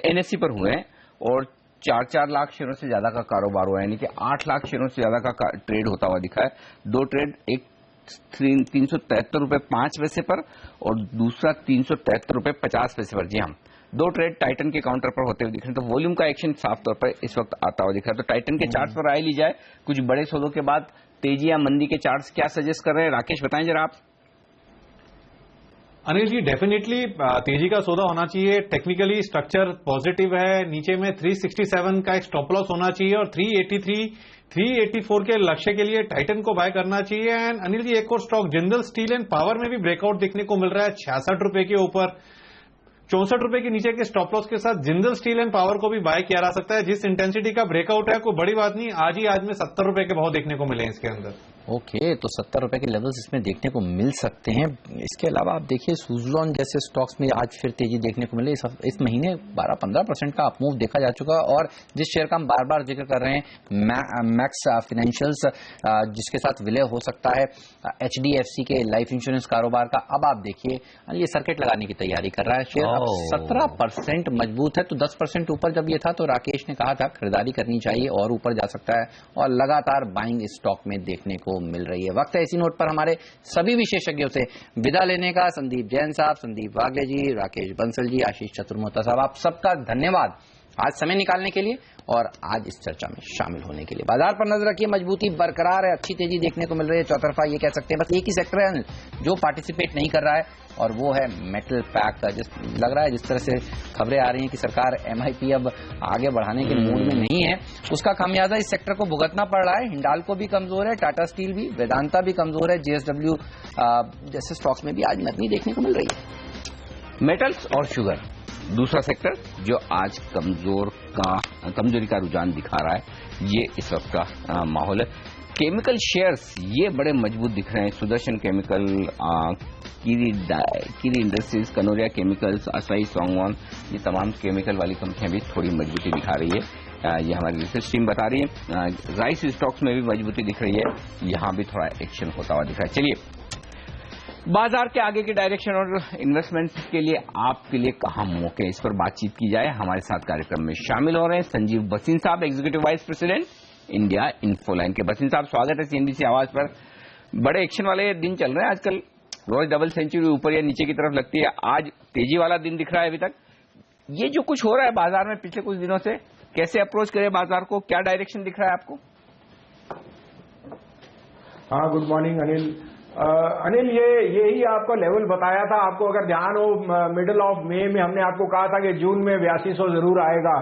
एनएससी पर हुए हैं और 4-4 लाख शेयरों से ज्यादा का कारोबार हुआ है, यानी कि 8 लाख शेयरों से ज्यादा का ट्रेड होता हुआ दिखा है। 2 ट्रेड, एक 373 रुपए 5 पैसे पर और दूसरा 373 रुपए 50 पैसे पर। जी हाँ, 2 ट्रेड टाइटन के काउंटर पर होते हुए दिख रहे हैं। तो वॉल्यूम का एक्शन साफ तौर पर इस वक्त आता हुआ दिख रहा है। तो टाइटन के चार्ट्स पर राय ली जाए, कुछ बड़े सौदों के बाद तेजी या मंदी के चार्ट्स क्या सजेस्ट कर रहे हैं? राकेश बताएं जरा आप। अनिल जी, डेफिनेटली तेजी का सौदा होना चाहिए। टेक्निकली स्ट्रक्चर पॉजिटिव है। नीचे में 367 का एक स्टॉप लॉस होना चाहिए और 383, 384 के लक्ष्य के लिए टाइटन को बाय करना चाहिए। एंड अनिल जी, एक और stock Jindal steel and power में भी ब्रेकआउट देखने को मिल रहा है 66 रुपए के ऊपर। 64 रुपए के नीचे के स्टॉप लॉस के साथ जिंदल स्टील एंड पावर को भी बाय किया जा सकता है। जिस इंटेंसिटी का ब्रेकआउट है, कोई बड़ी बात नहीं। आज में 70 रुपए के भाव देखने को मिले हैं इसके अंदर। ओके, तो 70 रुपए के लेवल्स इसमें देखने को मिल सकते हैं। इसके अलावा आप देखिए सुज़लॉन जैसे स्टॉक्स में आज फिर तेजी देखने को मिली। इस महीने 12-15% का अपमूव देखा जा चुका है। और जिस शेयर का हम बार बार जिक्र कर रहे हैं, मैक्स फाइनेंशियल्स, जिसके साथ विलय हो सकता है HDFC के लाइफ इंश्योरेंस कारोबार का, अब आप देखिए ये सर्किट लगाने की तैयारी कर रहा है शेयर। अब 17% मजबूत है। तो 10% ऊपर जब ये था तो राकेश ने कहा था खरीदारी करनी चाहिए और ऊपर जा सकता है, और लगातार बाइंग इस स्टॉक में देखने को मिल रही है। वक्त है इसी नोट पर हमारे सभी विशेषज्ञों से विदा लेने का। संदीप जैन साहब, संदीप वागले जी, राकेश बंसल जी, आशीष चतुर्मोहता साहब, आप सबका धन्यवाद आज समय निकालने के लिए और आज इस चर्चा में शामिल होने के लिए। बाजार पर नजर रखिए, मजबूती बरकरार है, अच्छी तेजी देखने को मिल रही है। चौतरफा ये कह सकते हैं बस एक ही सेक्टर है जो पार्टिसिपेट नहीं कर रहा है और वो है मेटल पैक का। लग रहा है जिस तरह से खबरें आ रही हैं कि सरकार MIP अब आगे बढ़ाने के मूड में नहीं है, उसका खामियाजा इस सेक्टर को भुगतना पड़ रहा है। हिंडाल्को भी कमजोर है, टाटा स्टील भी, वेदांता भी कमजोर है, JSW जैसे स्टॉक्स में भी आज नरमी देखने को मिल रही है। मेटल्स और शुगर दूसरा सेक्टर जो आज कमजोरी का रुझान दिखा रहा है, ये इस वक्त का माहौल है। केमिकल शेयर्स ये बड़े मजबूत दिख रहे हैं। सुदर्शन केमिकल, कीरी इंडस्ट्रीज, कनोरिया केमिकल्स, असाई सोंगवान, ये तमाम केमिकल वाली कंपनियां भी थोड़ी मजबूती दिखा रही है। ये हमारी रिसर्च टीम बता रही है। राइस स्टॉक्स में भी मजबूती दिख रही है, यहां भी थोड़ा एक्शन होता हुआ दिख रहा है। चलिए, बाजार के आगे के डायरेक्शन और इन्वेस्टमेंट के लिए आपके लिए कहां मौके, इस पर बातचीत की जाए। हमारे साथ कार्यक्रम में शामिल हो रहे हैं संजीव बसिन साहब, executive vice president India Infoline के। बसिन साहब, स्वागत है CNBC आवाज पर। बड़े एक्शन वाले दिन चल रहे हैं आजकल, रोज डबल सेंचुरी ऊपर या नीचे की तरफ लगती है। आज तेजी वाला दिन दिख रहा है अभी तक। ये जो कुछ हो रहा है बाजार में पिछले कुछ दिनों से, कैसे अप्रोच करें बाजार को, क्या डायरेक्शन दिख रहा है आपको? हाँ, गुड मॉर्निंग अनिल। अनिल, यही आपका लेवल बताया था। आपको अगर ध्यान हो, मिडल ऑफ मई में हमने आपको कहा था कि जून में 8200 जरूर आएगा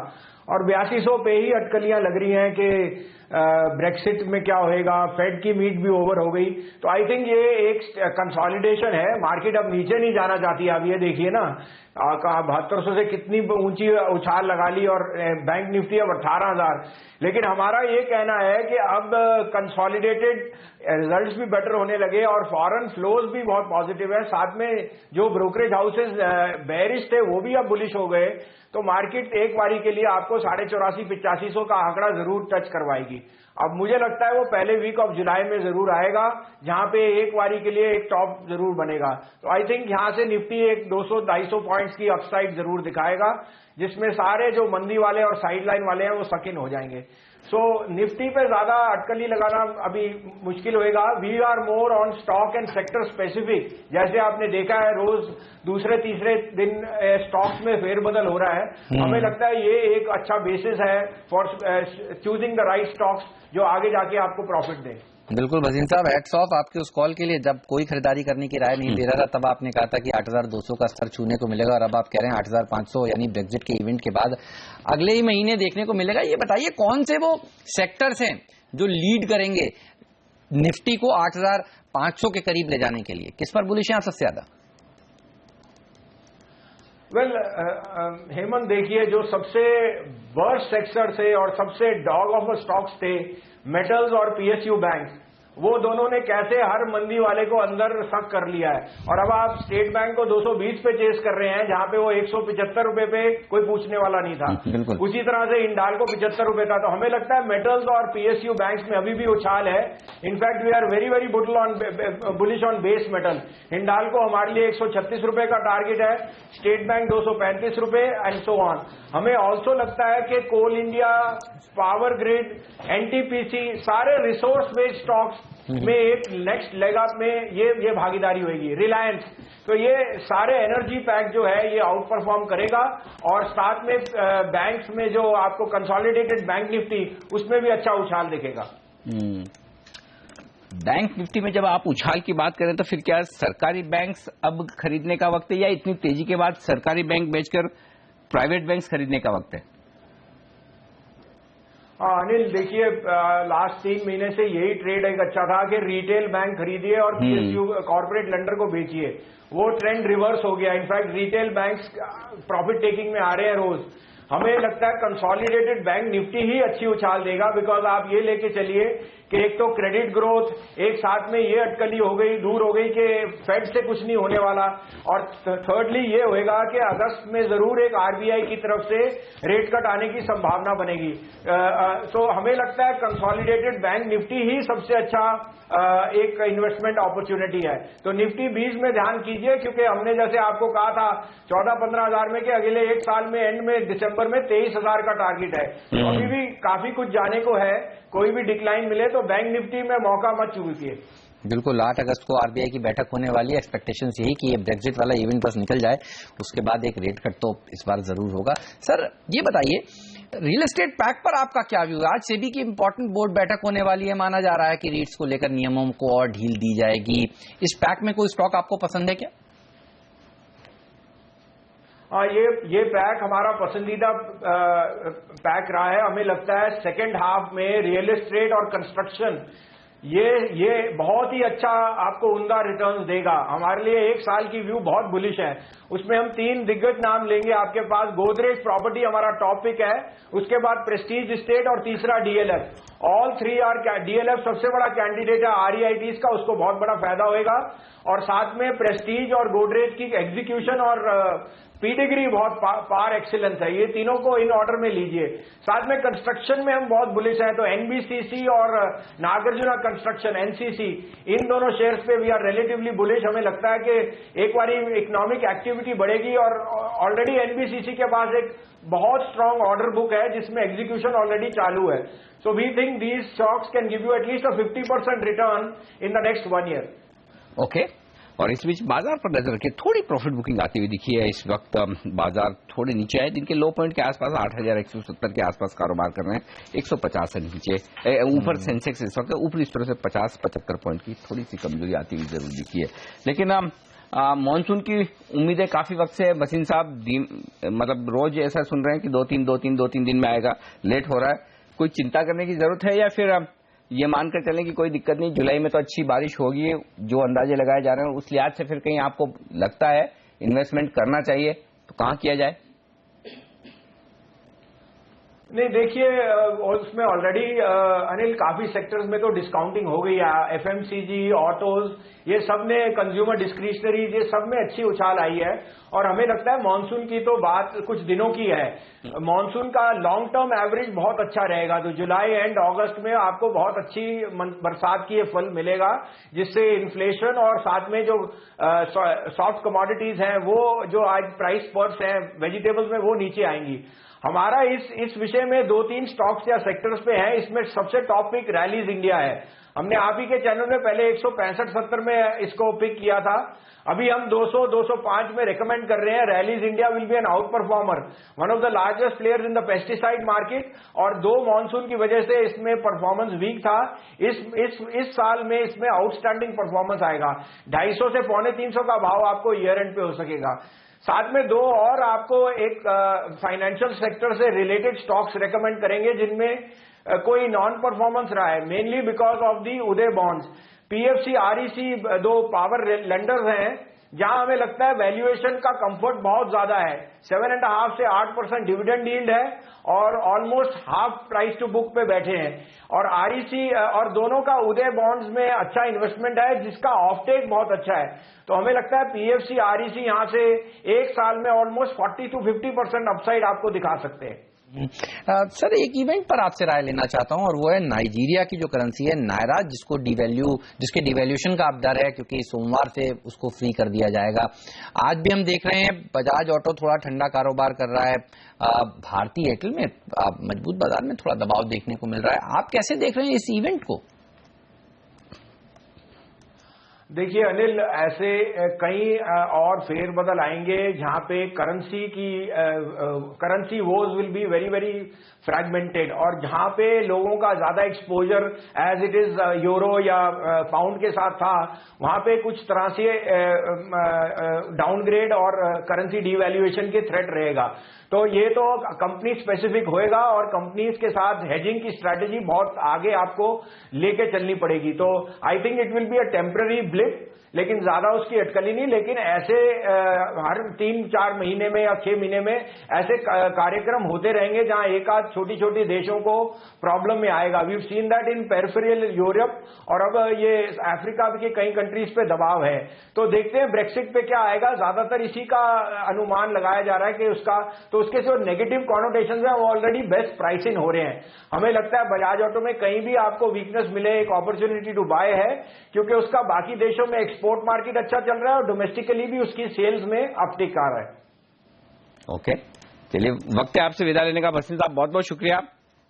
और 8200 पे ही अटकलियां लग रही हैं कि ब्रेक्सिट में क्या होएगा, फेड की मीट भी ओवर हो गई। तो आई थिंक ये एक कंसोलिडेशन है, मार्केट अब नीचे नहीं जाना चाहती। अब ये देखिए ना, 7200 से कितनी ऊंची उछाल लगा ली और बैंक निफ्टी अब 18,000। लेकिन हमारा ये कहना है कि अब कंसोलिडेटेड रिजल्ट्स भी बेटर होने लगे और फॉरेन फ्लोज भी बहुत पॉजिटिव है। साथ में जो ब्रोकरेज हाउसेज बेरिश थे वो भी अब बुलिश हो गए। तो मार्केट एक बारी के लिए आपको 84,500-8500 का आंकड़ा जरूर टच करवाएगी। अब मुझे लगता है वो पहले वीक ऑफ जुलाई में जरूर आएगा, जहां पे एक बारी के लिए एक टॉप जरूर बनेगा। तो आई थिंक यहां से निफ्टी एक 200-250 पॉइंट्स की अपसाइड जरूर दिखाएगा, जिसमें सारे जो मंदी वाले और साइडलाइन वाले हैं वो सक इन हो जाएंगे। सो निफ्टी पे ज्यादा अटकली लगाना अभी मुश्किल होएगा। We are more on stock and sector specific. जैसे आपने देखा है रोज दूसरे तीसरे दिन स्टॉक्स में फेरबदल हो रहा है। हमें लगता है ये एक अच्छा बेसिस है for choosing the right stocks जो आगे जाके आपको प्रॉफिट दें। बिल्कुल भसीन साहब, हैट्स ऑफ आपके उस कॉल के लिए। जब कोई खरीदारी करने की राय नहीं दे रहा था तब आपने कहा था कि 8,200 का स्तर छूने को मिलेगा, और अब आप कह रहे हैं 8,500 यानी ब्रेक्जिट के इवेंट के बाद अगले ही महीने देखने को मिलेगा। ये बताइए कौन से वो सेक्टर्स हैं जो लीड करेंगे निफ्टी को 8,500 के करीब ले जाने के लिए? किस पर बुलिश हैं आप सबसे ज्यादा? हेमंत देखिए, जो सबसे वर्स्ट सेक्टर थे और सबसे डॉग ऑफ स्टॉक्स थे मेटल्स और पीएसयू बैंक, वो दोनों ने कैसे हर मंदी वाले को अंदर सक कर लिया है। और अब आप स्टेट बैंक को 220 पे चेस कर रहे हैं, जहां पे वो 175 रुपए पे कोई पूछने वाला नहीं था। उसी तरह से इंडाल को 75 रुपए था। तो हमें लगता है मेटल्स और पीएसयू बैंक्स में अभी भी उछाल है। In fact we are very very bullish on base metal. Indal को हमारे लिए 136 रुपए का टारगेट है, स्टेट बैंक 235 रुपए एंड सो ऑन। हमें ऑल्सो लगता है कि कोल इंडिया, पावर ग्रिड, एनटीपीसी, सारे रिसोर्स बेस्ड स्टॉक्स में एक नेक्स्ट लेग अप में ये भागीदारी होगी। रिलायंस, तो ये सारे एनर्जी पैक जो है ये आउट परफॉर्म करेगा। और साथ में बैंक्स में जो आपको कंसोलिडेटेड बैंक निफ्टी, उसमें भी अच्छा उछाल दिखेगा। बैंक निफ्टी में जब आप उछाल की बात करें तो फिर क्या सरकारी बैंक्स अब खरीदने का वक्त है, या इतनी तेजी के बाद सरकारी बैंक बेचकर प्राइवेट बैंक्स खरीदने का वक्त है? अनिल देखिए, लास्ट 3 महीने से यही ट्रेड एक अच्छा था कि रिटेल बैंक खरीदिए और पीएसयू कॉर्पोरेट लेंडर को बेचिए। वो ट्रेंड रिवर्स हो गया। In fact retail banks profit taking में आ रहे हैं रोज। हमें लगता है कंसोलिडेटेड बैंक निफ्टी ही अच्छी उछाल देगा, बिकॉज आप ये लेके चलिए कि एक तो क्रेडिट ग्रोथ, एक साथ में ये अटकली हो गई, दूर हो गई कि फेड से कुछ नहीं होने वाला, और थर्डली ये होएगा कि अगस्त में जरूर एक आरबीआई की तरफ से रेट कट आने की संभावना बनेगी। तो हमें लगता है कंसोलिडेटेड बैंक निफ्टी ही सबसे अच्छा एक इन्वेस्टमेंट अपॉर्चुनिटी है। तो निफ्टी 20 में ध्यान कीजिए, क्योंकि हमने जैसे आपको कहा था 14-15 हजार में कि अगले एक साल में एंड में दिसंबर में 23,000 का टारगेट है। तो अभी भी काफी कुछ जाने को है। कोई भी डिक्लाइन मिले तो बैंक निफ्टी में मौका मत चूकिए। बिल्कुल, 8 अगस्त को आरबीआई की बैठक होने वाली है। एक्सपेक्टेशंस यही कि ये ब्रेक्जिट वाला इवेंट बस निकल जाए, उसके बाद एक रेट कट तो इस बार जरूर होगा। सर ये बताइए, रियल एस्टेट पैक पर आपका क्या व्यू है? आज सेबी की इंपॉर्टेंट बोर्ड बैठक होने वाली है, माना जा रहा है कि रेट्स को लेकर नियमों को और ढील दी जाएगी। इस पैक में कोई स्टॉक आपको पसंद है क्या? ये पैक हमारा पसंदीदा पैक रहा है। हमें लगता है सेकेंड हाफ में रियल एस्टेट और कंस्ट्रक्शन ये बहुत ही अच्छा आपको उम्दा रिटर्न्स देगा। हमारे लिए एक साल की व्यू बहुत बुलिश है। उसमें हम 3 दिग्गज नाम लेंगे आपके पास। गोदरेज प्रॉपर्टी हमारा टॉप पिक है, उसके बाद प्रेस्टीज एस्टेट और तीसरा डीएलएफ। ऑल 3 आर, डीएलएफ सबसे बड़ा कैंडिडेट है आरईआईटीज का, उसको बहुत बड़ा फायदा होएगा। और साथ में प्रेस्टीज और गोदरेज की एग्जीक्यूशन और पीडिग्री बहुत पार एक्सीलेंस है। ये तीनों को इन ऑर्डर में लीजिए। साथ में कंस्ट्रक्शन में हम बहुत बुलिश हैं, तो एनबीसीसी और नागार्जुना कंस्ट्रक्शन एनसीसी, इन दोनों शेयर्स पे वी आर रिलेटिवली बुलिश। हमें लगता है कि एक बार इकोनॉमिक एक्टिविटी बढ़ेगी और ऑलरेडी एनबीसीसी के पास एक बहुत स्ट्रांग ऑर्डर बुक है जिसमें एग्जीक्यूशन ऑलरेडी चालू है। So we think these stocks can give you at least a 50% return in the next 1 year. Okay, और इस बीच बाजार पर नजर रखिए, थोड़ी प्रॉफिट बुकिंग आती हुई दिखी है। इस वक्त बाजार थोड़े नीचे है, दिन के लो पॉइंट के आसपास 8,170 के आसपास कारोबार कर रहे हैं। 150 से नीचे ऊपर सेंसेक्स इस वक्त ऊपरी स्तर से 50-75 पॉइंट की थोड़ी सी कमजोरी आती हुई जरूर दिखी है। लेकिन मॉनसून की उम्मीदें काफी वक्त से है वसीम साहब, मतलब रोज ऐसा सुन रहे हैं कि 2-3 दिन में आएगा, लेट हो रहा है। कोई चिंता करने की जरूरत है या फिर ये मानकर चलें कि कोई दिक्कत नहीं, जुलाई में तो अच्छी बारिश होगी, जो अंदाजे लगाए जा रहे हैं उस लिहाज से फिर कहीं आपको लगता है इन्वेस्टमेंट करना चाहिए तो कहाँ किया जाए? नहीं देखिए, उसमें ऑलरेडी अनिल काफी सेक्टर्स में तो डिस्काउंटिंग हो गई है। एफएमसीजी, ऑटोज, ये सब ने, कंज्यूमर डिस्क्रिशनरी, ये सब में अच्छी उछाल आई है। और हमें लगता है मॉनसून की तो बात कुछ दिनों की है, मॉनसून का लॉन्ग टर्म एवरेज बहुत अच्छा रहेगा। तो जुलाई एंड अगस्त में आपको बहुत अच्छी बरसात की फल मिलेगा, जिससे इन्फ्लेशन और साथ में जो सॉफ्ट कमोडिटीज हैं, वो जो आज प्राइस पर्स हैं वेजिटेबल्स में, वो नीचे आएंगी। हमारा इस विषय में 2-3 स्टॉक्स या सेक्टर्स पे है। इसमें सबसे टॉप पिक रैलीज इंडिया है। हमने आप ही के चैनल में पहले 165-70 में इसको पिक किया था, अभी हम 200-205 में रिकमेंड कर रहे हैं। Rallis India will be an outperformer, one of the largest players in the pesticide market. और 2 मॉनसून की वजह से इसमें परफॉर्मेंस वीक था। इस साल में इसमें आउटस्टैंडिंग परफॉर्मेंस आएगा। 250 से 250 का भाव आपको ईयर एंड पे हो सकेगा। साथ में 2 और आपको एक फाइनेंशियल सेक्टर से रिलेटेड स्टॉक्स रेकमेंड करेंगे जिनमें कोई नॉन परफॉर्मेंस रहा है, mainly because of the Uday bonds. PFC, REC 2 power lenders हैं जहां हमें लगता है वैल्यूएशन का कंफर्ट बहुत ज्यादा है। 7.5 से 8% डिविडेंड यील्ड है और almost half price to book पे बैठे हैं। और आरईसी और दोनों का उदय बॉन्ड्स में अच्छा इन्वेस्टमेंट है, जिसका ऑफटेक बहुत अच्छा है। तो हमें लगता है पीएफसी, आरईसी यहां से एक साल में ऑलमोस्ट 40 to 50% अपसाइड आपको दिखा सकते हैं। सर, एक इवेंट पर आपसे राय लेना चाहता हूं, और वो है नाइजीरिया की जो करेंसी है नायरा, जिसके डिवैल्यूएशन का अब डर है क्योंकि सोमवार से उसको फ्री कर दिया जाएगा। आज भी हम देख रहे हैं बजाज ऑटो थोड़ा ठंडा कारोबार कर रहा है, भारतीय एयरटेल में मजबूत बाजार में थोड़ा दबाव देखने को मिल रहा है। आप कैसे देख रहे हैं इस इवेंट को? देखिए अनिल, ऐसे कई और फेरबदल आएंगे जहां पे currency was will be very very fragmented, और जहां पे लोगों का ज्यादा exposure as it is euro या पाउंड के साथ था, वहां पे कुछ तरह से डाउनग्रेड और करेंसी डिवैल्यूएशन के थ्रेट रहेगा। तो ये तो कंपनी स्पेसिफिक होएगा और कंपनीज के साथ हेजिंग की स्ट्रैटेजी बहुत आगे आपको लेके चलनी पड़ेगी। तो I think it will be a temporary blip, लेकिन ज्यादा उसकी अटकली नहीं। लेकिन ऐसे हर 3-4 महीने में या 6 महीने में ऐसे कार्यक्रम होते रहेंगे जहां एक आध छोटी छोटी देशों को प्रॉब्लम में आएगा। We have seen that in peripheral Europe, और अब ये अफ्रीका के कई कंट्रीज पे दबाव है। तो देखते हैं ब्रेक्सिट पे क्या आएगा। ज्यादातर इसी का अनुमान लगाया जा रहा है कि उसका, तो उसके जो नेगेटिव कॉनोटेशन है वो ऑलरेडी बेस्ट प्राइसिंग हो रहे हैं। हमें लगता है बजाज ऑटो में कहीं भी आपको वीकनेस मिले, एक अपॉर्चुनिटी टू बाय है, क्योंकि उसका बाकी देशों में एक्सपोर्ट मार्केट अच्छा चल रहा है और डोमेस्टिकली भी उसकी सेल्स में अपटिक आ रहा है। ओके, चलिए वक्त है आपसे विदा लेने का। वसीम साहब बहुत बहुत शुक्रिया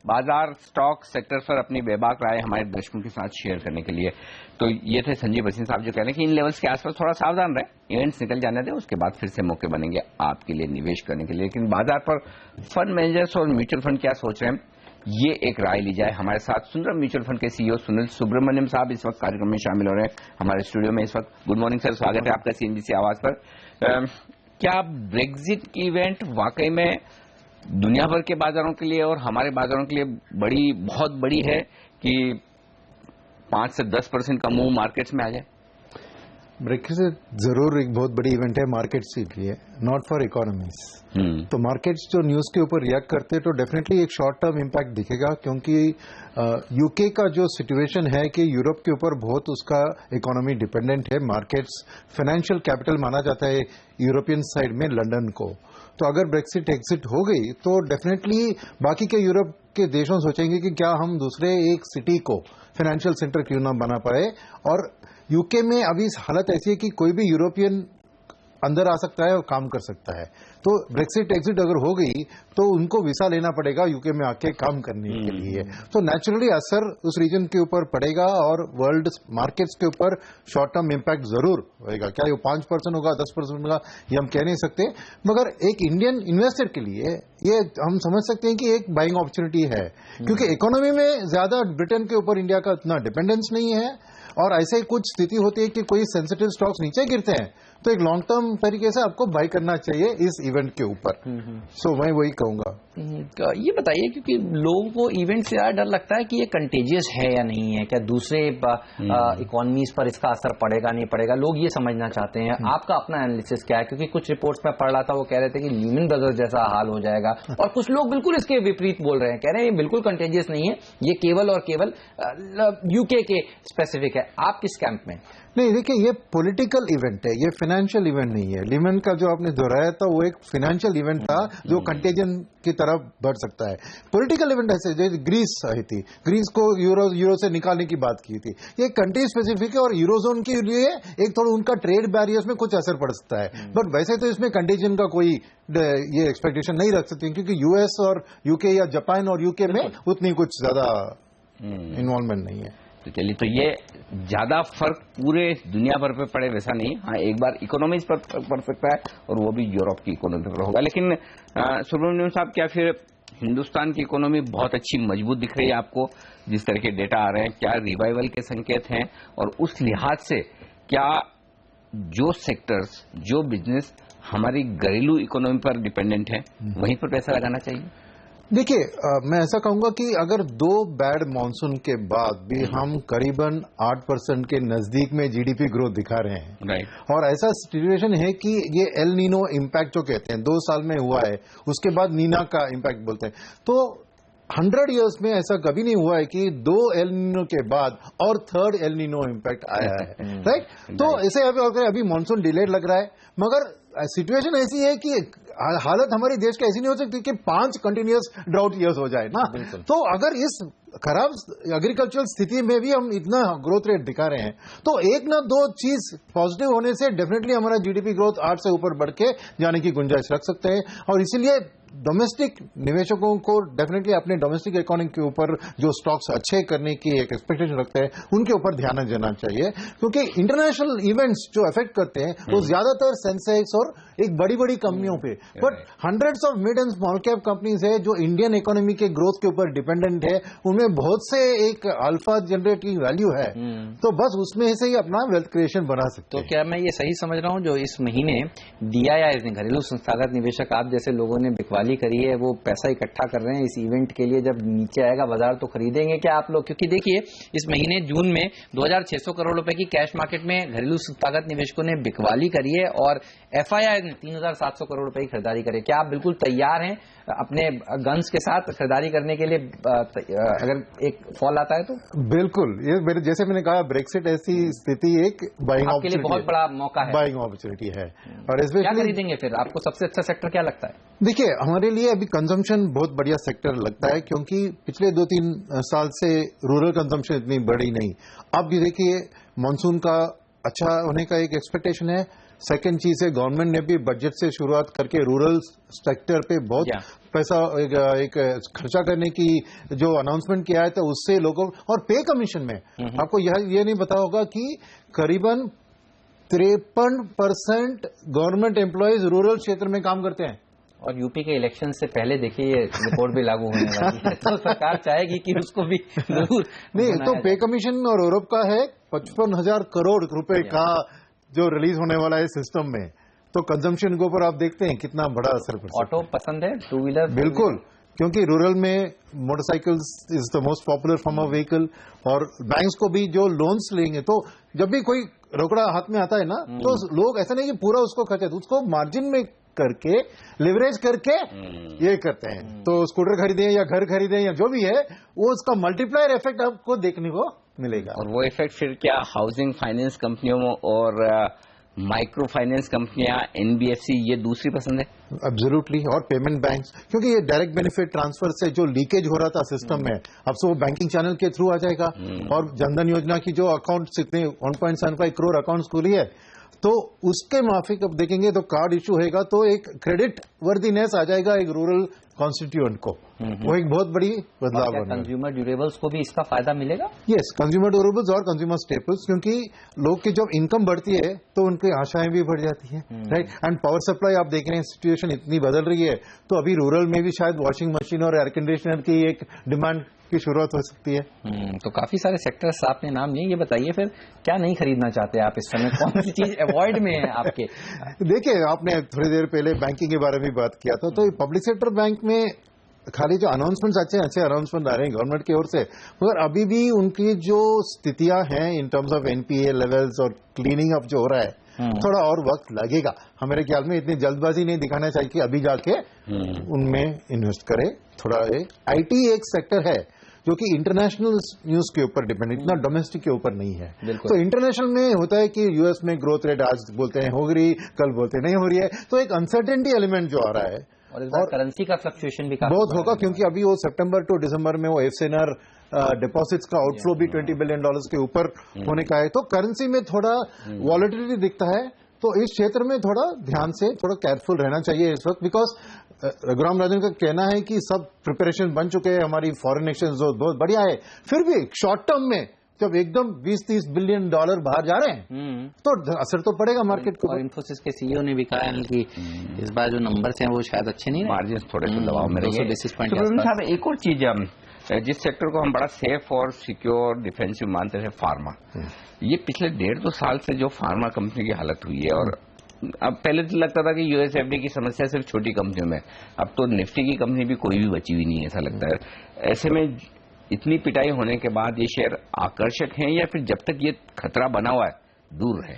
बाजार स्टॉक सेक्टर पर अपनी बेबाक राय हमारे दर्शकों के साथ शेयर करने के लिए। तो ये थे संजीव वसीम साहब जो कह रहे हैं कि इन लेवल्स के आसपास थोड़ा सावधान रहे, इवेंट्स निकल जाने दें, उसके बाद फिर से मौके बनेंगे आपके लिए निवेश करने के लिए। लेकिन बाजार पर फंड मैनेजर्स और म्यूचुअल फंड क्या सोच रहे हैं, ये एक राय ली जाए। हमारे साथ सुंदरम म्यूचुअल फंड के सीईओ सुनील सुब्रमण्यम साहब इस वक्त कार्यक्रम में शामिल हो रहे हैं हमारे स्टूडियो में इस वक्त। गुड मॉर्निंग सर, स्वागत है आपका सीएनबीसी आवाज पर। क्या ब्रेक्जिट इवेंट वाकई में दुनिया भर के बाजारों के लिए और हमारे बाजारों के लिए बहुत बड़ी है कि 5 से 10% का मूव मार्केट्स में आ जाए? ब्रेक्जिट जरूर एक बहुत बड़ी इवेंट है मार्केट्स के लिए, नॉट फॉर इकोनॉमीज। तो मार्केट्स जो न्यूज के ऊपर रिएक्ट करते हैं तो डेफिनेटली एक शॉर्ट टर्म इम्पैक्ट दिखेगा, क्योंकि यूके का जो सिचुएशन है कि यूरोप के ऊपर बहुत उसका इकोनॉमी डिपेंडेंट है। मार्केट्स फाइनेंशियल कैपिटल माना जाता है यूरोपियन साइड में लंदन को। तो अगर ब्रेक्सिट एग्जिट हो गई तो डेफिनेटली बाकी के यूरोप के देशों सोचेंगे कि क्या हम दूसरे एक सिटी को फाइनेंशियल सेंटर क्यों ना बना पाए। और यूके में अभी हालत ऐसी है कि कोई भी यूरोपियन अंदर आ सकता है और काम कर सकता है। तो ब्रेक्सिट एग्जिट अगर हो गई तो उनको वीसा लेना पड़ेगा यूके में आके काम करने के लिए। तो नेचुरली असर उस रीजन के ऊपर पड़ेगा और वर्ल्ड मार्केट्स के ऊपर शॉर्ट टर्म इम्पैक्ट जरूर होगा। क्या ये 5% होगा, 10% होगा, ये हम कह नहीं सकते। मगर एक इंडियन इन्वेस्टर के लिए ये हम समझ सकते हैं कि एक बाइंग अपॉर्चुनिटी है, क्योंकि इकोनॉमी में ज्यादा ब्रिटेन के ऊपर इंडिया का इतना डिपेंडेंस नहीं है और ऐसे कुछ स्थिति होती है कि कोई सेंसिटिव स्टॉक्स नीचे गिरते हैं तो एक लॉन्ग टर्म तरीके से आपको बाई करना चाहिए इस इवेंट के ऊपर। सो मैं वही कहूंगा। ये बताइए, क्योंकि लोगों को इवेंट से ज्यादा डर लगता है कि ये कंटेजियस है या नहीं है, क्या दूसरे इकोनॉमीज पर इसका असर पड़ेगा नहीं पड़ेगा, लोग ये समझना चाहते हैं। आपका अपना एनालिसिस क्या है? क्योंकि कुछ रिपोर्ट्स में पढ़ रहा था, वो कह रहे थे कि ल्यूमन ब्रदर्स जैसा हाल हो जाएगा, और कुछ लोग बिल्कुल इसके विपरीत बोल रहे हैं, कह रहे हैं ये बिल्कुल कंटेजियस नहीं है, ये केवल और केवल यूके के स्पेसिफिक है। आप किस कैंप में? नहीं, देखिए ये पॉलिटिकल इवेंट है, ये फाइनेंशियल इवेंट नहीं है। लिमन का जो आपने दोहराया था वो एक फाइनेंशियल इवेंट था जो कंटेजन की तरफ बढ़ सकता है। पॉलिटिकल इवेंट ऐसे जैसे ग्रीस आई थी, ग्रीस को यूरो से निकालने की बात की थी, ये कंट्री स्पेसिफिक है और यूरोजोन के लिए एक थोड़ा उनका ट्रेड बैरियर्स में कुछ असर पड़ सकता है। बट वैसे तो इसमें कंटेजन का कोई ये एक्सपेक्टेशन नहीं रख सकते क्योंकि यूएस और यूके या जापान और यूके में उतनी कुछ ज्यादा इन्वॉल्वमेंट नहीं है। तो चलिए, तो ये ज्यादा फर्क पूरे दुनिया भर पे पड़े वैसा नहीं। हाँ, एक बार इकोनॉमीज पर फर्क पड़ सकता है और वो भी यूरोप की इकोनॉमी पर होगा। लेकिन सुब्रमण्यम साहब, क्या फिर हिंदुस्तान की इकोनॉमी बहुत अच्छी मजबूत दिख रही है आपको, जिस तरह के डेटा आ रहे हैं? क्या रिवाइवल के संकेत हैं? और उस लिहाज से क्या जो सेक्टर्स, जो बिजनेस हमारी घरेलू इकोनॉमी पर डिपेंडेंट है, वहीं पर पैसा लगाना चाहिए? देखिए, मैं ऐसा कहूंगा कि अगर 2 बैड मॉनसून के बाद भी हम करीबन 8% के नजदीक में जीडीपी ग्रोथ दिखा रहे हैं, राइट, और ऐसा सिचुएशन है कि ये एल नीनो इम्पैक्ट जो कहते हैं 2 साल में हुआ है, उसके बाद नीना का इम्पैक्ट बोलते हैं, तो 100 इयर्स में ऐसा कभी नहीं हुआ है कि 2 एल नीनो के बाद और 3rd एल नीनो इम्पैक्ट आया है, राइट। तो ऐसे अभी मॉनसून डिलेड लग रहा है, मगर सिचुएशन ऐसी है कि हालत हमारी देश की ऐसी नहीं हो सकती कि 5 कंटिन्यूअस ड्राउट ईयर्स हो जाए ना। तो अगर इस खराब एग्रीकल्चरल स्थिति में भी हम इतना ग्रोथ रेट दिखा रहे हैं तो एक ना 2 चीज पॉजिटिव होने से डेफिनेटली हमारा जीडीपी ग्रोथ 8 से ऊपर बढ़ के जाने की गुंजाइश रख सकते हैं। और इसीलिए डोमेस्टिक निवेशकों को डेफिनेटली अपने डोमेस्टिक इकोनॉमी के ऊपर जो स्टॉक्स अच्छे करने की एक एक्सपेक्टेशन रखते हैं उनके ऊपर ध्यान देना चाहिए, क्योंकि इंटरनेशनल इवेंट्स जो अफेक्ट करते हैं वो ज्यादातर सेंसेक्स और एक बड़ी बड़ी कंपनियों पे, but hundreds of mid and small cap companies है जो इंडियन इकोनॉमी के ग्रोथ के ऊपर डिपेंडेंट है, उनमें बहुत से एक अल्फा जनरेटिंग वैल्यू है, तो बस उसमें से ही अपना वेल्थ क्रिएशन बना सकते हैं। तो क्या मैं ये सही समझ रहा हूँ, जो इस महीने डीआईआई ने, घरेलू संस्थागत निवेशक आप जैसे लोगों ने बिकवाली करी है, वो पैसा इकट्ठा कर रहे हैं इस इवेंट के लिए, जब नीचे आएगा बाजार तो खरीदेंगे क्या आप लोग? क्योंकि देखिए, इस महीने जून में 2600 करोड़ रुपए की कैश मार्केट में घरेलू संस्थागत निवेशकों ने बिकवाली करी है और एफआईआई ने 3700 करोड़ रुपए की खरीदारी करी है। क्या आप बिल्कुल तैयार हैं अपने गन्स के साथ खरीदारी करने के लिए अगर एक फॉल आता है तो? बिल्कुल, ये जैसे मैंने कहा, ब्रेक्सिट ऐसी स्थिति एक बाइंग आपके लिए बहुत बड़ा मौका है, बाइंग अपॉर्चुनिटी है। और क्या खरीदेंगे फिर? आपको सबसे अच्छा सेक्टर क्या लगता है? देखिए, हमारे लिए अभी कंजम्पशन बहुत बढ़िया सेक्टर लगता है, क्योंकि पिछले 2-3 साल से रूरल कंजम्पशन इतनी बढ़ी नहीं। अब भी देखिए, मानसून का अच्छा होने का एक एक्सपेक्टेशन है। सेकंड चीज है, गवर्नमेंट ने भी बजट से शुरुआत करके रूरल सेक्टर पे बहुत पैसा एक खर्चा करने की जो अनाउंसमेंट किया है, तो उससे लोगों, और पे कमीशन में आपको ये नहीं पता होगा कि करीबन 53% गवर्नमेंट एम्प्लॉयज रूरल क्षेत्र में काम करते हैं। और यूपी के इलेक्शन से पहले देखिए ये रिपोर्ट भी लागू होने वाली है, तो सरकार चाहेगी कि उसको भी जरूर नहीं, तो पे कमीशन और यूरोप का है 55,000 करोड़ रुपए का जो रिलीज होने वाला है सिस्टम में, तो कंजम्पशन के ऊपर आप देखते हैं कितना बड़ा असर पड़ता है। ऑटो पसंद है, 2 व्हीलर? बिल्कुल, क्योंकि रूरल में motorcycles is the most popular form of vehicle, और बैंक्स को भी जो लोन्स लेंगे, तो जब भी कोई रोकड़ा हाथ में आता है ना, तो लोग ऐसा नहीं कि पूरा उसको खर्चे, उसको मार्जिन में करके, लिवरेज करके ये करते हैं। तो स्कूटर खरीदें या घर खरीदें या जो भी है, वो उसका मल्टीप्लायर इफेक्ट आपको देखने को मिलेगा। और वो इफेक्ट फिर क्या हाउसिंग फाइनेंस कंपनियों और माइक्रो फाइनेंस कंपनियां, एनबीएफसी, ये दूसरी पसंद है? एब्सोल्युटली, और पेमेंट बैंक्स, क्योंकि ये डायरेक्ट बेनिफिट ट्रांसफर से जो लीकेज हो रहा था सिस्टम में, अब से वो बैंकिंग चैनल के थ्रू आ जाएगा। और जनधन योजना की जो अकाउंट इतने 1.75 करोड़ अकाउंट्स खुली है, तो उसके माफिक अब देखेंगे तो कार्ड इशू होगा, तो एक क्रेडिट वर्दीनेस आ जाएगा एक रूरल कॉन्स्टिट्यूएंट को। वो एक बहुत बड़ी बदलाव बनेगा। कंज्यूमर ड्यूरेबल्स को भी इसका फायदा मिलेगा? यस, कंज्यूमर ड्यूरेबल्स और कंज्यूमर स्टेपल्स, क्योंकि लोग की जब इनकम बढ़ती है तो उनकी आशाएं भी बढ़ जाती हैं, राइट। एंड पावर सप्लाई आप देख रहे हैं, सिचुएशन इतनी बदल रही है, तो अभी रूरल में भी शायद वॉशिंग मशीन और एयर कंडीशनर की एक डिमांड की शुरुआत हो सकती है। तो काफी सारे सेक्टर्स आपने नाम लिए, ये बताइए फिर क्या नहीं खरीदना चाहते आप इस समय, कौन सी चीज अवॉइड में है आपके? देखिए, आपने थोड़ी देर पहले बैंकिंग के बारे में बात किया था, तो पब्लिक सेक्टर बैंक में खाली जो अनाउंसमेंट्स अच्छे अनाउंसमेंट आ रहे हैं गवर्नमेंट की ओर से, मगर अभी भी उनकी जो स्थितियां हैं in terms of NPA levels और क्लीनिंग अप जो हो रहा है, थोड़ा और वक्त लगेगा। हमारे ख्याल में इतनी जल्दबाजी नहीं दिखाना चाहिए कि अभी जाके उनमें इन्वेस्ट करें। थोड़ा आईटी एक सेक्टर है जो कि इंटरनेशनल न्यूज के ऊपर डिपेंड, इतना डोमेस्टिक के ऊपर नहीं है। तो इंटरनेशनल में होता है कि यूएस में ग्रोथ रेट आज बोलते हैं हो रही, कल बोलते नहीं हो रही है, तो एक अनसर्टेनिटी एलिमेंट जो आ रहा है और करेंसी का फ्लक्चुएशन भी बहुत होगा, क्योंकि अभी वो सितंबर टू दिसंबर में वो एफसीएनआर डिपॉजिट्स का आउटफ्लो भी $20 बिलियन के ऊपर होने का है, तो करेंसी में थोड़ा वॉलेटिलिटी दिखता है। तो इस क्षेत्र में थोड़ा ध्यान से थोड़ा केयरफुल रहना चाहिए इस वक्त, बिकॉज रघुराम राजन का कहना है कि सब प्रिपरेशन बन चुके हैं, हमारी फॉरेन एक्सचेंज बहुत बढ़िया है, फिर भी शॉर्ट टर्म में जब एकदम 20-30 बिलियन डॉलर बाहर जा रहे हैं तो असर तो पड़ेगा मार्केट को। और इन्फोसिस के सीईओ ने भी कहा है कि इस बार जो नंबर्स हैं वो शायद अच्छे नहीं, मार्जिन थोड़े से दबाव में रहेंगे। 200 बेसिस पॉइंट। साहब, एक और चीज, जिस सेक्टर को हम बड़ा सेफ और सिक्योर डिफेंसिव मानते थे, फार्मा, ये पिछले 1.5-2 साल से जो फार्मा कंपनी की हालत हुई है, और अब पहले तो लगता था कि यूएसएफडी की समस्या सिर्फ छोटी कंपनियों में, अब तो निफ्टी की कंपनी भी कोई भी बची हुई नहीं है, ऐसा लगता है। ऐसे में इतनी पिटाई होने के बाद ये शेयर आकर्षक हैं, या फिर जब तक ये खतरा बना हुआ है दूर है?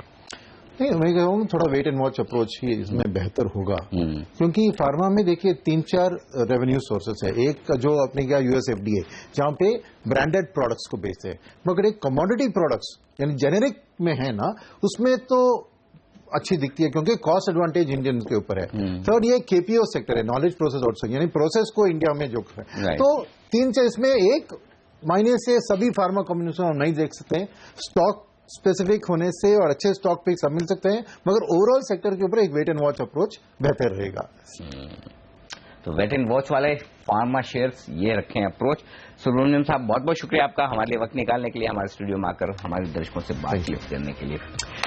नहीं, मैं कहूँ थोड़ा वेट एंड वॉच अप्रोच ही इसमें बेहतर होगा, क्योंकि फार्मा में देखिए 3-4 रेवेन्यू सोर्सेस है। एक जो अपने क्या यूएसएफडीए, जहां पे ब्रांडेड प्रोडक्ट्स को बेचते हैं, मगर एक कमोडिटी प्रोडक्ट्स यानी जेनेरिक में है ना, उसमें तो अच्छी दिखती है क्योंकि कॉस्ट एडवांटेज इंडियन के ऊपर है। थर्ड, ये केपीओ सेक्टर है, नॉलेज प्रोसेस आउटसोर्सिंग, यानी प्रोसेस को इंडिया में जो है, तो 3 से इसमें एक मायने से सभी फार्मा कंपनियों को हम नहीं देख सकते हैं। स्टॉक स्पेसिफिक होने से और अच्छे स्टॉक पिक सब मिल सकते हैं, मगर ओवरऑल सेक्टर के ऊपर एक वेट एंड वॉच अप्रोच बेहतर रहेगा। तो वेट एंड वॉच वाले फार्मा शेयर्स ये रखें अप्रोच। सुब्रमण्यम साहब, बहुत बहुत शुक्रिया आपका हमारे लिए वक्त निकालने के लिए, हमारे स्टूडियो में आकर हमारे दर्शकों से बातचीत करने के लिए।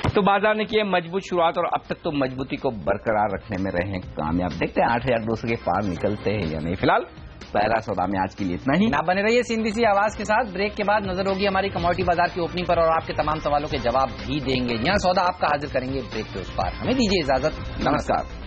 तो बाजार ने की है मजबूत शुरुआत और अब तक तो मजबूती को बरकरार रखने में रहे हैं कामयाब। देखते हैं 8,200 के पार निकलते हैं या नहीं। फिलहाल पहला सौदा में आज के लिए इतना ही। ना बने रहिए सीएनबीसी आवाज के साथ। ब्रेक के बाद नजर होगी हमारी कमोडिटी बाजार की ओपनिंग पर और आपके तमाम सवालों के जवाब भी देंगे। यहाँ सौदा आपका हाजिर करेंगे ब्रेक के उस पार। हमें दीजिए इजाजत, नमस्कार।